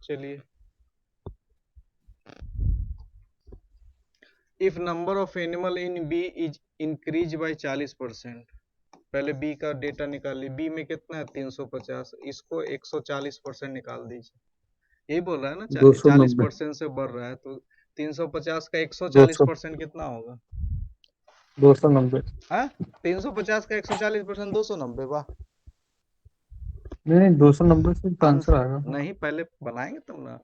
चलिए, if number of animal in B is increase by 40%। पहले बी का डेटा निकालिए। बी में कितना है? 350, इसको 140% निकाल दीजिए। यही बोल रहा है ना, 290 40% से बढ़ रहा है, तो 350 का 200 140% कितना होगा? 290 हाँ, 350 का 140% 290। वाह, नहीं 290 से आंसर आंसर आएगा। नहीं, पहले बनाएंगे तब ना।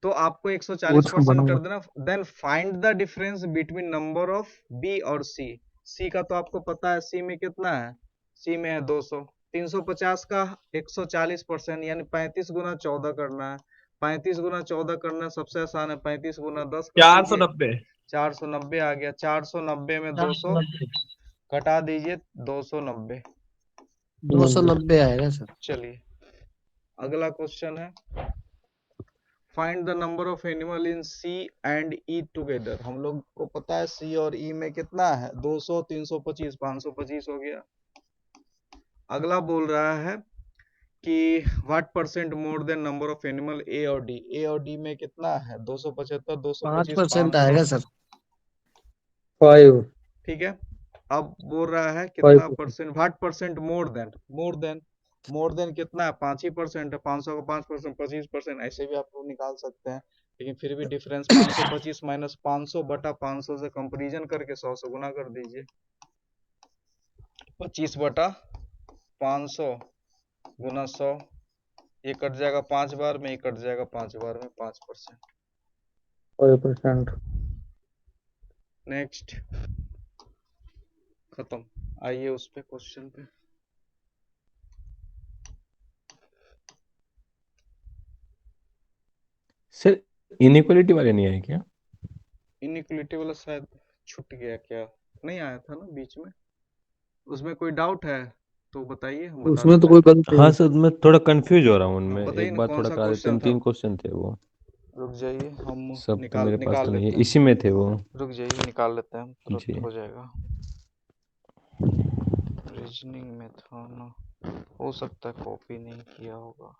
तो आपको वो 140% तो कर बनाऊंगा। देना। Then find the difference between number of B और सी। सी का तो आपको पता है, सी में कितना है? सी में है 200। 350 का 140% यानी 35 गुना 14 करना है। 35 गुना 14 करना सबसे आसान है। 35 गुना 10 कर दीजिए, 490 490 आ गया। 490 में 200, घटा दीजिए 290। 290 आएगा सर। चलिए अगला क्वेश्चन है, find the number of animal in C and E together. हम लोग को पता है सी और ई में कितना है, 200, 325, 525 हो गया। अगला बोल रहा है कि what percent more than number of animal A और डी। ए और डी में कितना है, 275, 225, 5% 500। आएगा सर। 5 ठीक है, अब बोल रहा है 5 कितना percent, what percent more then कितना है, 5% है। 500 का 5%, 25%, ऐसे भी आप लोग निकाल सकते हैं, लेकिन फिर भी डिफरेंस 525 माइनस 500 बटा 500 से कंपेरिजन करके 100 से गुना कर दीजिए। 25 बटा 500 गुना 100, ये कट जाएगा 5 बार में, ये कट जाएगा 5 बार में, 5%। 5%। नेक्स्ट, खत्म। आइए उस पे क्वेश्चन पे। सर इनइक्वालिटी वाले नहीं आए क्या? इनइक्वालिटी वाला शायद छूट गया क्या, नहीं आया था ना बीच में? उसमें कोई डाउट है तो बताइए, हम बता उसमें तो देते कोई हैं। गलत हाँ सर, मैं थोड़ा कंफ्यूज हो रहा हूँ हाँ, उनमें, बताइए एक ना बार कौन थोड़ा सा करा देते हैं। क्वेश्चन था। 3 क्वेश्चन थे वो, रुक जाइए, हम सब तो मेरे पास निकाल तो नहीं लेते है, हैं। इसी में थे वो। रुक जाइए, निकाल लेते हैं, तुरंत जी हो जाएगा। रीजनिंग में था ना, हो सकता है कॉपी नहीं किया होगा।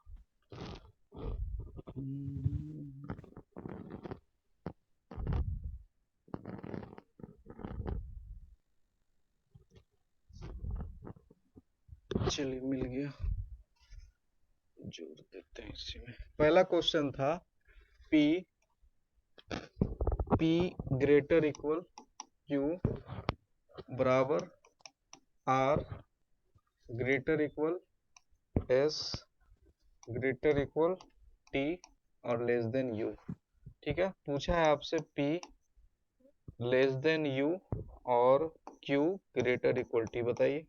चलिए मिल गया, जोड़ देते हैं इसी में। पहला क्वेश्चन था P ग्रेटर इक्वल Q बराबर R greater equal S greater equal T और लेस देन U। ठीक है, पूछा है आपसे P लेस देन U और Q ग्रेटर इक्वल T, बताइए।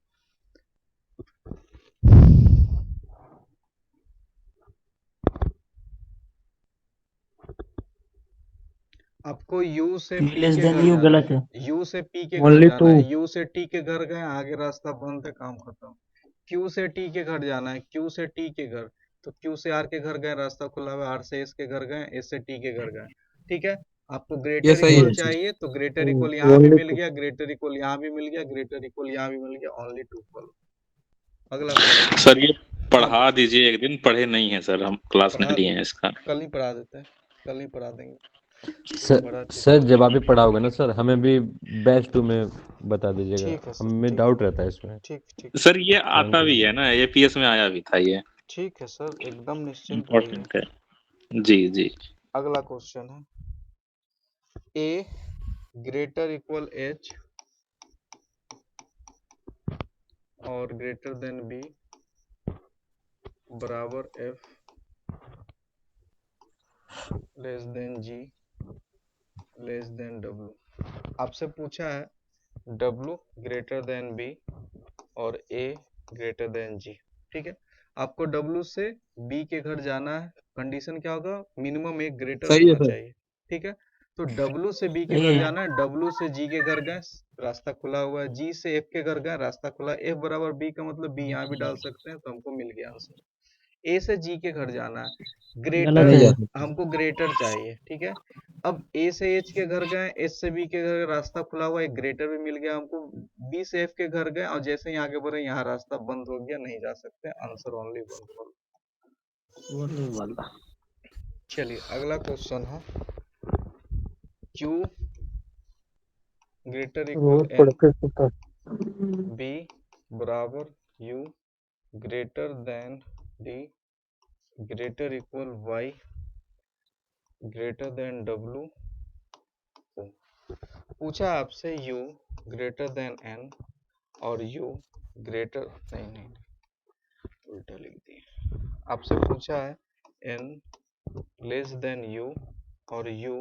आपको U से P P लेस के देन घर यू जाना गलत है, है। U से P के घर ओनली जाना 2। है, U से T के घर गए, आगे रास्ता बंद है, काम खत्म। Q से T के घर जाना है, Q से T के घर, तो Q से R के घर गए, रास्ता खुला हुआ, R से S के घर गए, S से T के घर गए। ठीक है, आपको ये ग्रेटर सही इक्वल है। चाहिए तो ग्रेटर इक्वल यहाँ भी ओनली मिल 2। गया, ग्रेटर इक्वल यहाँ भी मिल गया, ग्रेटर इक्वल यहाँ भी मिल गया, ओनली 2 फॉलो। अगला क्वेश्चन। सर ये हाँ, पढ़ा दीजिए, एक दिन पढ़े नहीं है सर, हम क्लास पढ़ा नहीं लिए हैं इसका। कल ही पढ़ा देते हैं, कल ही पढ़ा देंगे। बड़ा सर जब आप भी पढ़ाओगे ना सर, हमें भी बैच 2 में बता दीजिएगा, ठीक है सर, हमें ठीक डाउट रहता है इसमें। ठीक सर ये थैंक आता यू भी सर। है ना, एपीएस में आया भी था ये, ठीक है सर, एकदम निश्चिंत रहिए। इम्पोर्टेंट है। जी जी। अगला क्वेश्चन है, A ग्रेटर इक्वल H और ग्रेटर देन B बराबर F less than G less than W। आपसे पूछा है W ग्रेटर देन B और A ग्रेटर देन G। ठीक है, आपको W से B के घर जाना है, कंडीशन क्या होगा, मिनिमम एक ग्रेटर सही है होना सर। चाहिए। ठीक है, तो W से B के सही घर है। जाना है, W से G के घर गए, रास्ता खुला हुआ है, G से F के घर गए, रास्ता खुला, F बराबर B का मतलब B यहाँ भी डाल सकते हैं, तो हमको मिल गया आंसर। A से G के घर जाना है, गलत ग्रेटर, नहीं जा है। सकता। हमको ग्रेटर चाहिए। ठीक है, अब A से H के घर गए, H से B के घर, रास्ता खुला हुआ, एक ग्रेटर भी मिल गया हमको। B से F के घर गए और जैसे ही आगे बढ़े, यहाँ रास्ता बंद हो गया, नहीं जा सकते, आंसर ओनली 1 फॉलो। चलिए अगला क्वेश्चन है, Q ग्रेटर इक्वल रोज N, पढ़ते पढ़ता। B बराबर U greater than D greater equal Y greater than W। पूछा आपसे U ग्रेटर देन N और U ग्रेटर, नहीं उल्टा लिख दिए। आपसे पूछा है N लेस देन U और U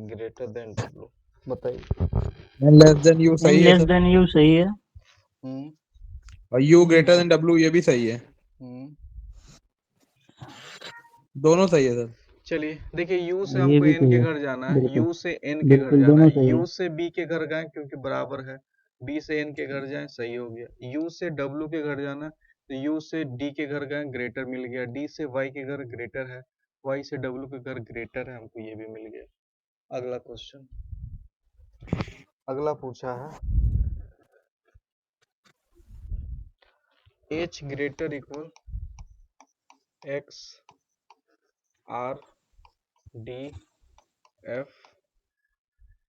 ग्रेटर देन W, बताइए। लेस देन यू एन सही है लेस सर। देन यू सही है। और यू ग्रेटर देन डब्ल्यू ये भी सही है। दोनों सही है सर। चलिए देखिए, U से ये हमको भी N सही के है। घर जाना है, बिल्कुल U से N के घर बिल्कुल जाना दोनों है, सही है। U से B के घर गए क्योंकि बराबर है, बी से एन के घर जाए, सही हो गया। यू से डब्ल्यू के घर जाना, तो यू से डी के घर गए, ग्रेटर मिल गया। डी से वाई के घर ग्रेटर है, वाई से डब्ल्यू के घर ग्रेटर है, हमको ये भी मिल गया। अगला क्वेश्चन, अगला पूछा है H greater equal X R D F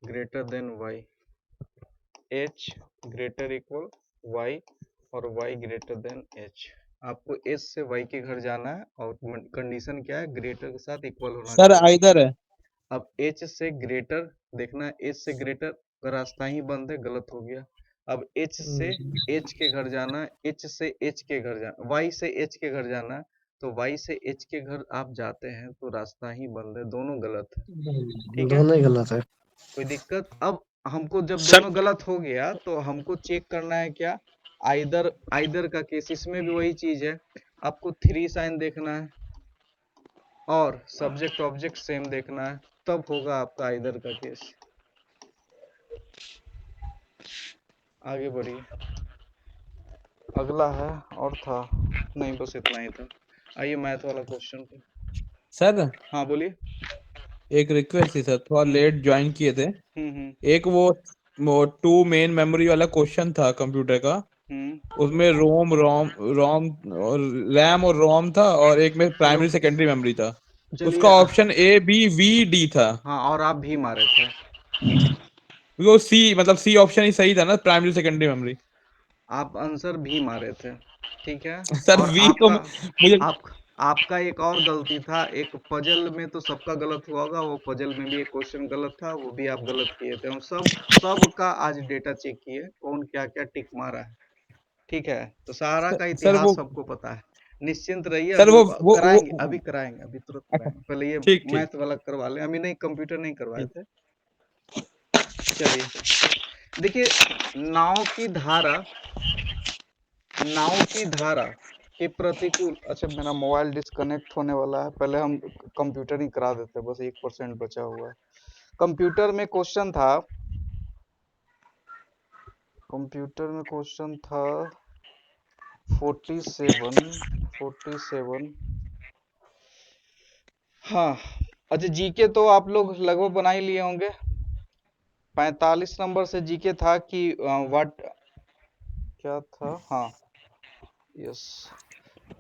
greater than Y, H greater equal Y और वाई ग्रेटर देन एच। आपको एच से वाई के घर जाना है और कंडीशन क्या है, ग्रेटर के साथ इक्वल होना सर चाहिए। आइदर है। अब एच से ग्रेटर देखना है, एच से ग्रेटर का रास्ता ही बंद है, गलत हो गया। अब एच से एच के घर जाना है, एच से एच के घर जाना, वाई से एच के घर जाना है, तो वाई से एच के घर आप जाते हैं तो रास्ता ही बंद है, दोनों गलत है। ठीक है, दोनों ही गलत है। कोई दिक्कत? अब हमको जब सर दोनों गलत हो गया तो हमको चेक करना है क्या, आइदर, आइदर का केस। इसमें भी वही चीज है, आपको 3 साइन देखना है और सब्जेक्ट ऑब्जेक्ट सेम देखना है, तब होगा आपका आइदर का केस। आगे बढ़िए, अगला है और था नहीं, बस इतना ही था। आइए मैथ वाला क्वेश्चन पे। सर हाँ बोलिए। एक रिक्वेस्ट थी सर, थोड़ा लेट ज्वाइन किए थे। एक वो 2 मेन मेमोरी वाला क्वेश्चन था कंप्यूटर का, उसमें रोम रोम रोम और रैम और रोम था, और एक में प्राइमरी सेकेंडरी मेमोरी था। उसका option A B V D था। हाँ, और आप भी मारे थे। वो सी, मतलब सी ऑप्शन ही सही था ना, प्राइमरी सेकेंडरी मेमोरी। आप आंसर भी मारे थे, ठीक है। सर और वी तो मुझे आपका एक और गलती था, एक पजल में तो सबका गलत हुआ होगा, वो पजल में भी एक क्वेश्चन गलत था, वो भी आप गलत किए थे। हम सबका आज डेटा चेक किए, कौन क्या क्या टिक मारा है, ठीक है। तो सारा का सर इतिहास वो सबको पता है, निश्चिंत रहिए। सर अभी वो कराएंगे, अभी कराएंगे, अभी तुरंत अच्छा, कराएंगे। पहले ये ठीक ठीक मैथ वाला करवा लें, अभी नहीं, कंप्यूटर नहीं करवाए ठीक। थे। चलिए देखिए, नाव की धारा, नाव की धारा के प्रतिकूल, अच्छा मेरा मोबाइल डिस्कनेक्ट होने वाला है, पहले हम कंप्यूटर ही करा देते हैं, बस 1% बचा हुआ है। कंप्यूटर में क्वेश्चन था, कंप्यूटर में क्वेश्चन था 47। हाँ अच्छा, जीके तो आप लोग लगभग बना ही लिए होंगे। 45 नंबर से जीके था कि व्हाट क्या था, हाँ यस,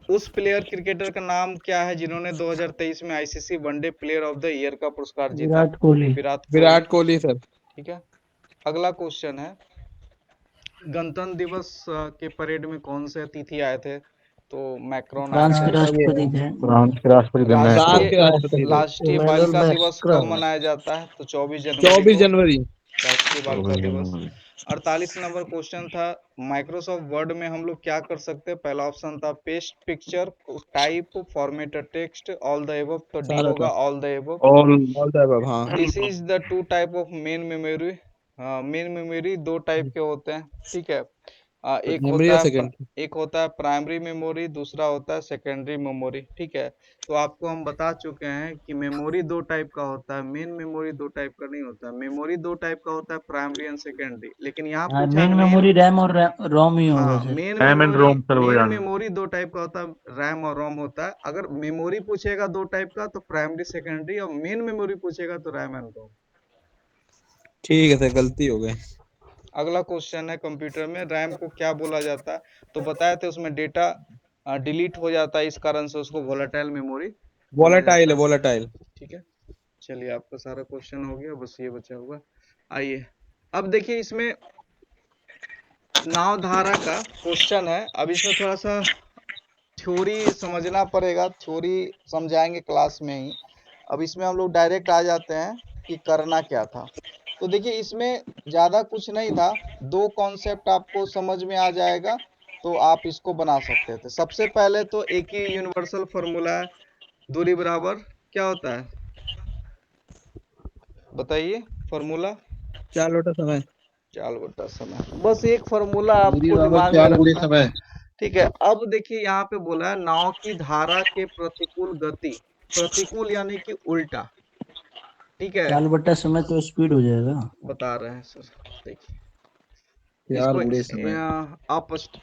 उस प्लेयर क्रिकेटर का नाम क्या है जिन्होंने 2023 में ICC one day player of the year का पुरस्कार जीता? विराट कोहली। विराट कोहली सर। ठीक है, अगला क्वेश्चन है, गणतंत्र दिवस के परेड में कौन से अतिथि आए थे? तो मैक्रोन आए फ्रांस के थे। राष्ट्रपति थे। फ्रांस के राष्ट्रपति थे फ्रांस मैक्रो। के राष्ट्रपति थे। राष्ट्रीय इमैनुअल बालिका दिवस कब मैक्रोन। मनाया जाता है? तो 24 जनवरी 24 को जनवरी। राष्ट्रीय बालिका दिवस। 48 नंबर क्वेश्चन था, माइक्रोसॉफ्ट वर्ड में हम लोग क्या कर सकते हैं? पहला ऑप्शन था paste picture, type, format text, all the above, तो डी सारा होगा था all the above. All the above. हाँ this is the 2 type of main memory. Main memory 2 type के होते हैं, ठीक है। मेमोरी या सेकंड। एक होता है प्राइमरी मेमोरी, दूसरा होता है सेकेंडरी मेमोरी, ठीक है। तो आपको हम बता चुके हैं कि मेमोरी 2 टाइप का होता है, मेन मेमोरी 2 टाइप का नहीं होता है। मेमोरी 2 टाइप का होता है, प्राइमरी एंड सेकेंडरी, लेकिन यहाँ पूछा मेन है मेमोरी रैम और रोम ही होगा हाँ, सर। मेन मेमोरी 2 टाइप का होता है, रैम और रोम होता है। अगर मेमोरी पूछेगा 2 टाइप का तो प्राइमरी सेकेंडरी, और मेन मेमोरी पूछेगा तो रैम एंड रोम। ठीक है सर, गलती हो गई। अगला क्वेश्चन है, कंप्यूटर में रैम को क्या बोला जाता है? तो बताए थे उसमें डेटा डिलीट हो जाता है, इस कारण से उसको वोलेटाइल मेमोरी वोलेटाइल है, वोलेटाइल। ठीक है, चलिए आपका सारा क्वेश्चन हो गया, बस ये बचा हुआ। आइए अब देखिए, इसमें नाव धारा का क्वेश्चन है। अब इसमें थोड़ा सा थ्योरी समझना पड़ेगा, थ्योरी समझाएंगे क्लास में ही। अब इसमें हम लोग डायरेक्ट आ जाते हैं कि करना क्या था। तो देखिए, इसमें ज्यादा कुछ नहीं था, 2 कॉन्सेप्ट आपको समझ में आ जाएगा तो आप इसको बना सकते थे। सबसे पहले तो एक ही यूनिवर्सल फॉर्मूला है, दूरी बराबर क्या होता है बताइए फॉर्मूला? चाल बटा समय। चाल बटा समय, बस एक फॉर्मूला दूरी आपको बराबर दिमाग में चाल गुणे रखना है, समय। ठीक है। अब देखिए यहाँ पे बोला है नाव की धारा के प्रतिकूल गति, प्रतिकूल यानी कि उल्टा, ठीक है। चाल बट्टा समय तो स्पीड हो जाएगा। बता रहे हैं सर, देखिए यार इसको बुरे समय।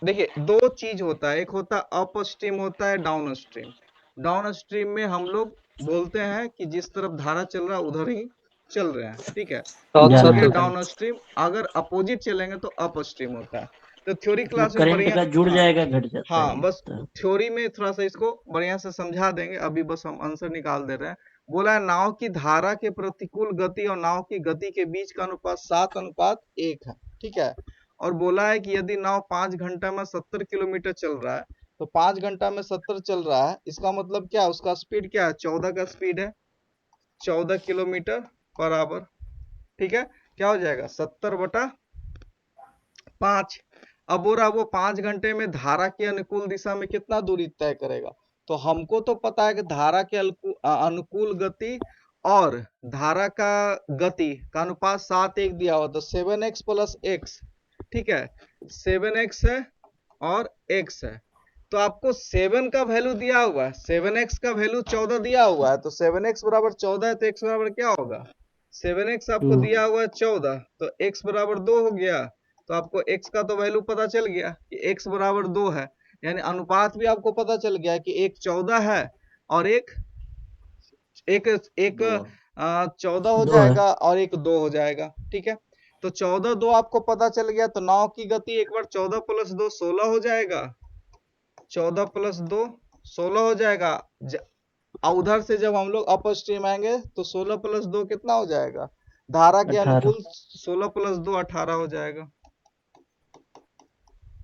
देखिए दो चीज होता है, एक होता है अप स्ट्रीम, होता है डाउन स्ट्रीम। डाउन स्ट्रीम में हम लोग बोलते हैं कि जिस तरफ धारा चल रहा है उधर ही चल रहे हैं, ठीक है, वो जाना हो गया है। Down stream. अगर अपोजिट चलेंगे तो अप स्ट्रीम होता है। तो थ्योरी मतलब क्लास में करंट बढ़िया, का जुड़ हाँ जाएगा, घट जाता है हाँ, ये बस होता है। थ्योरी में थोड़ा सा इसको बढ़िया से समझा देंगे, अभी बस हम आंसर निकाल दे रहे हैं। बोला है नाव की धारा के प्रतिकूल गति और नाव की गति के बीच का अनुपात 7:1 है, ठीक है। और बोला है कि यदि नाव 5 घंटा में 70 किलोमीटर चल रहा है, तो 5 घंटा में 70 चल रहा है, इसका मतलब क्या है, उसका स्पीड क्या है, 14 का स्पीड है, 14 किलोमीटर पर आवर, ठीक है। क्या हो जाएगा 70/5। अब हो रहा वो 5 घंटे में धारा के अनुकूल दिशा में कितना दूरी तय करेगा। तो हमको तो पता है कि धारा के अनुकूल गति और धारा का गति का अनुपात 7:1 दिया हुआ, तो 7x + x, ठीक है, 7x है और x है। तो आपको 7 का वैल्यू दिया हुआ है, 7x का वैल्यू 14 दिया हुआ है, तो 7x बराबर 14 है, तो x बराबर क्या होगा, 7x आपको दिया हुआ है 14, तो x बराबर 2 हो गया। तो आपको x का तो वैल्यू पता चल गया कि x बराबर 2 है, यानी अनुपात भी आपको पता चल गया कि एक 14 है और एक 14 हो जाएगा और एक 2 हो जाएगा, ठीक है। तो 14 2 आपको पता चल गया, तो नाव की गति एक बार 14 + 2 16 हो जाएगा, 14 + 2 16 हो जाएगा। उधर से जब हम लोग अप स्ट्रीम आएंगे तो 16 + 2 कितना हो जाएगा, धारा के 18। अनुकूल 16 + 2 18 हो जाएगा,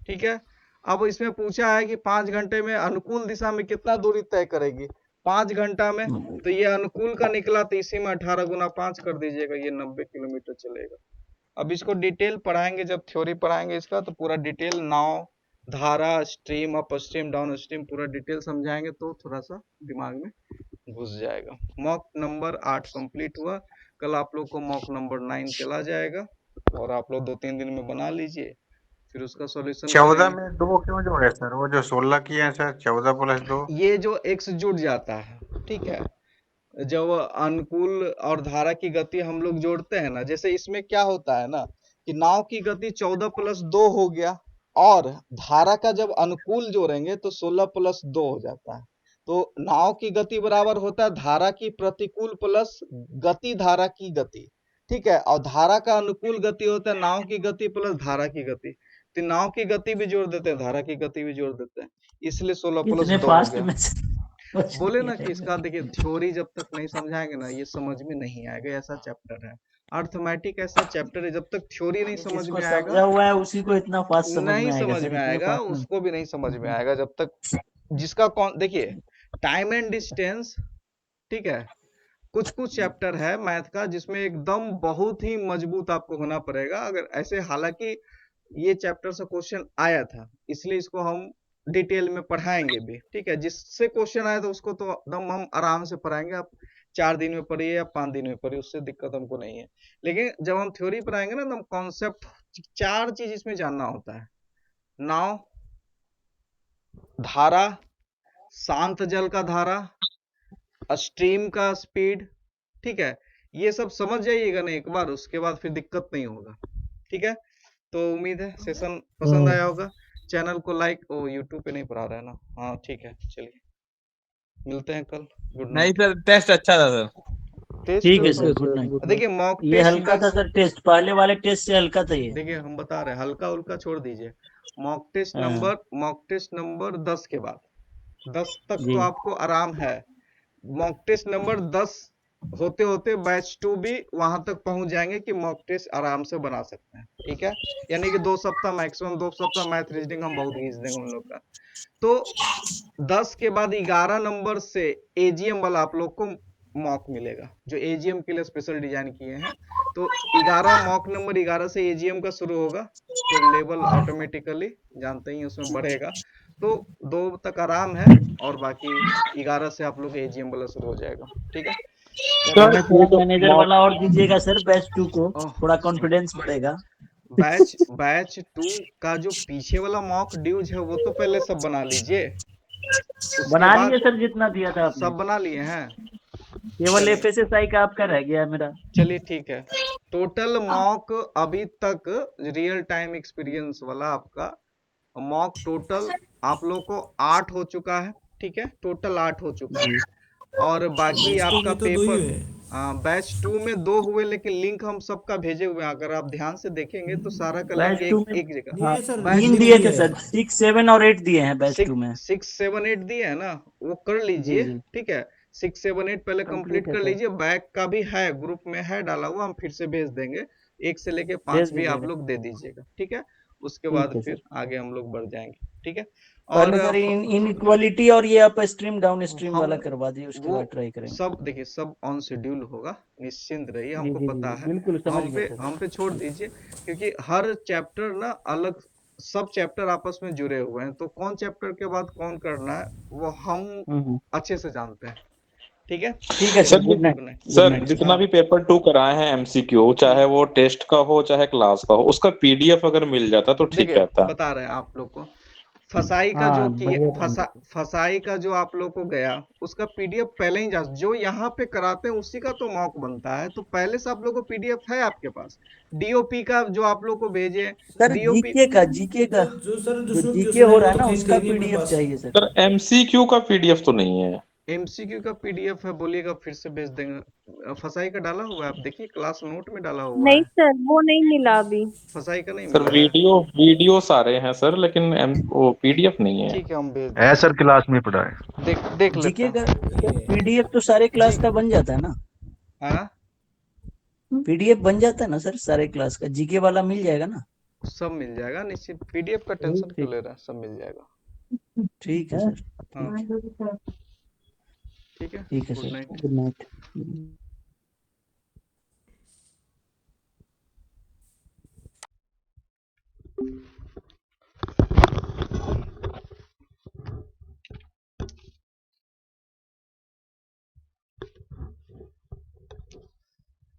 ठीक है। अब इसमें पूछा है कि 5 घंटे में अनुकूल दिशा में कितना दूरी तय करेगी 5 घंटा में, तो ये अनुकूल का निकला, तो इसी में 18 × 5 कर दीजिएगा, ये 90 किलोमीटर चलेगा। अब इसको डिटेल पढ़ाएंगे, जब थ्योरी पढ़ाएंगे इसका, तो पूरा डिटेल नाव, धारा, stream, up stream, down stream, पूरा डिटेल समझाएंगे, तो थोड़ा सा दिमाग में घुस जाएगा। मॉक नंबर 8 कंप्लीट हुआ, कल आप लोग को मॉक नंबर 9 चला जाएगा, और आप लोग 2-3 दिन में बना लीजिए, फिर उसका सॉल्यूशन 14 में 2 क्यों जोड़े सर, वो जो 16 किए हैं सर, 14 + 2। ये जो x जुड़ जाता है, ठीक है, जब अनुकूल और धारा की गति हम लोग जोड़ते हैं ना, जैसे इसमें क्या होता है ना कि नाव की गति 14 + 2 हो गया, और धारा का जब अनुकूल जोड़ेंगे तो 16 + 2 हो जाता है। तो नाव की गति बराबर होता है धारा की प्रतिकूल प्लस गति धारा की गति, ठीक है, और धारा का अनुकूल गति होता है नाव की गति प्लस धारा की गति। तो नाव की गति भी जोड़ देते हैं, धारा की गति भी जोड़ देते हैं, इसलिए 16 + 2 हो गया। बोले ना कि इसका देखिए थ्योरी जब तक नहीं समझाएंगे ना, ये समझ में नहीं आएगा, ऐसा चैप्टर है अर्थमेटिक, ऐसा चैप्टर है, जब तक थ्योरी नहीं समझ में आएगा, समझा हुआ है उसी को इतना फास्ट समझ नहीं में आएगा समझ सर, में इतना आएगा, फास्ट उसको भी नहीं समझ में आएगा जब तक जिसका कौन, देखिए टाइम एंड डिस्टेंस, ठीक है, कुछ चैप्टर है मैथ का जिसमें एकदम बहुत ही मजबूत आपको होना पड़ेगा, अगर ऐसे, हालांकि ये चैप्टर से क्वेश्चन आया था, इसलिए इसको हम डिटेल में पढ़ाएंगे भी, ठीक है, जिससे क्वेश्चन आया तो उसको तो एकदम हम आराम से पढ़ाएंगे, आप 4 दिन में पढ़िए या 5 दिन में पढ़िए, उससे दिक्कत हमको नहीं है। लेकिन जब हम थ्योरी पढ़ाएंगे ना, तो हम कॉन्सेप्ट 4 चीज इसमें जानना होता है, नाव, धारा, शांत जल का धारा, स्ट्रीम का स्पीड, ठीक है, ये सब समझ जाइएगा ना एक बार, उसके बाद फिर दिक्कत नहीं होगा, ठीक है। तो उम्मीद है सेशन पसंद आया होगा, चैनल को लाइक, यूट्यूब पे नहीं पढ़ा रहा है ना, हाँ ठीक है, चलिए मिलते हैं कल, गुड नहीं नाइट। सर, टेस्ट अच्छा था सर। ठीक है सर, गुड नाइट। देखिए मॉक ये हल्का था सर टेस्ट, पहले वाले टेस्ट से हल्का था ये। देखिए हम बता रहे हैं, हल्का उल्का छोड़ दीजिए, मॉक टेस्ट नंबर 10 के बाद 10 तक तो आपको आराम है, मॉक टेस्ट नंबर 10 होते होते बैच 2 भी वहां तक पहुंच जाएंगे कि मॉक टेस्ट आराम से बना सकते हैं, ठीक है, यानी कि 2 सप्ताह मैक्सिमम 2 सप्ताह मैथ रीजनिंग हम बहुत खींच देंगे उन लोग का। तो 10 के बाद 11 नंबर से एजीएम वाला आप लोग को मॉक मिलेगा, जो एजीएम के लिए स्पेशल डिजाइन किए हैं, तो 11 मॉक नंबर 11 से एजीएम का शुरू होगा, फिर लेवल ऑटोमेटिकली जानते ही उसमें बढ़ेगा, तो 2 तक आराम है, और बाकी 11 से आप लोग एजीएम वाला शुरू हो जाएगा, ठीक है। मैनेजर वाला और दीजिएगा सर बैच 2 को, थोड़ा कॉन्फिडेंस बढ़ेगा। बैच 2 का जो पीछे वाला मॉक ड्यूज है वो तो पहले सब बना लीजिए, बना लिए सर, जितना दिया था आपने सब बना लिए हैं, केवल एफएसएसआई का आपका रह गया है मेरा। चलिए ठीक है। टोटल मॉक अभी तक रियल टाइम एक्सपीरियंस वाला आपका मॉक टोटल आप लोग को 8 हो चुका है, ठीक है, टोटल 8 हो चुका है। और बाकी आपका पेपर बैच 2 में 2 हुए, लेकिन लिंक हम सबका भेजे हुए हैं। अगर आप ध्यान से देखेंगे तो सारा का लिंक एक जगह। हाँ, बैच 3 दिए थे सर, 6, 7 और 8 दिए हैं बैच 2 में। 6, 7, 8 दिए है ना, वो कर लीजिए, ठीक है। 6, 7, 8 पहले कंप्लीट कर लीजिए। बैक का भी है, ग्रुप में है डाला हुआ, हम फिर से भेज देंगे। 1 से लेके 5 भी आप लोग दे दीजिएगा, ठीक है। उसके बाद फिर आगे हम लोग बढ़ जाएंगे, ठीक है। और सर इनइक्वालिटी और ये अप स्ट्रीम डाउन स्ट्रीम वाला करवा दिए, उसके बाद ट्राई करेंगे। सब देखिए, सब ऑन शेड्यूल होगा, निश्चिंत रहिए, हमको पता है। बिल्कुल समझ गए। हम पे छोड़ दीजिए, क्योंकि हर चैप्टर ना अलग, सब चैप्टर आपस में जुड़े हुए हैं, तो कौन चैप्टर के बाद कौन करना है वो हम अच्छे से जानते हैं, ठीक है। ठीक है सर, गुड नाइट। सर जितना भी पेपर 2 कराए हैं एमसीक्यू, चाहे वो टेस्ट का हो चाहे क्लास का हो, उसका पीडीएफ अगर मिल जाता तो ठीक रहता। बता रहे हैं आप लोग को, फसाई का फसाई का जो आप लोग को गया, उसका पीडीएफ पहले ही जो यहाँ पे कराते हैं उसी का तो मॉक बनता है, तो पहले से आप लोग को पीडीएफ है आपके पास। डीओपी का जो आप लोग को भेजे, डीओपी जीके का जो जीके हो रहा है ना, उसका पीडीएफ चाहिए सर। सर एमसीक्यू का पीडीएफ तो नहीं है। एमसीक्यू का पीडीएफ है, बोलिएगा फिर से भेज देंगे। फसाई का डाला हुआ है, आप देखिए क्लास नोट में डाला हुआ नहीं है। सर, वो नहीं मिला अभी। फसाई का नहीं सर मिला वीडियो सारे हैं सर, लेकिन वो पीडीएफ नहीं है। ठीक है, हम भेज है सर, क्लास में पढ़ा है। देख लेते जीके का पीडीएफ तो सारे क्लास का बन जाता है ना। हाँ, पीडीएफ बन जाता है ना सर सारे क्लास का, जीके वाला मिल जाएगा ना। सब मिल जाएगा, निश्चित। पीडीएफ का टेंशन क्यों ले रहा है, सब मिल जाएगा। ठीक है सर। हाँ, ठीक है, ठीक है good sir, night. Good night.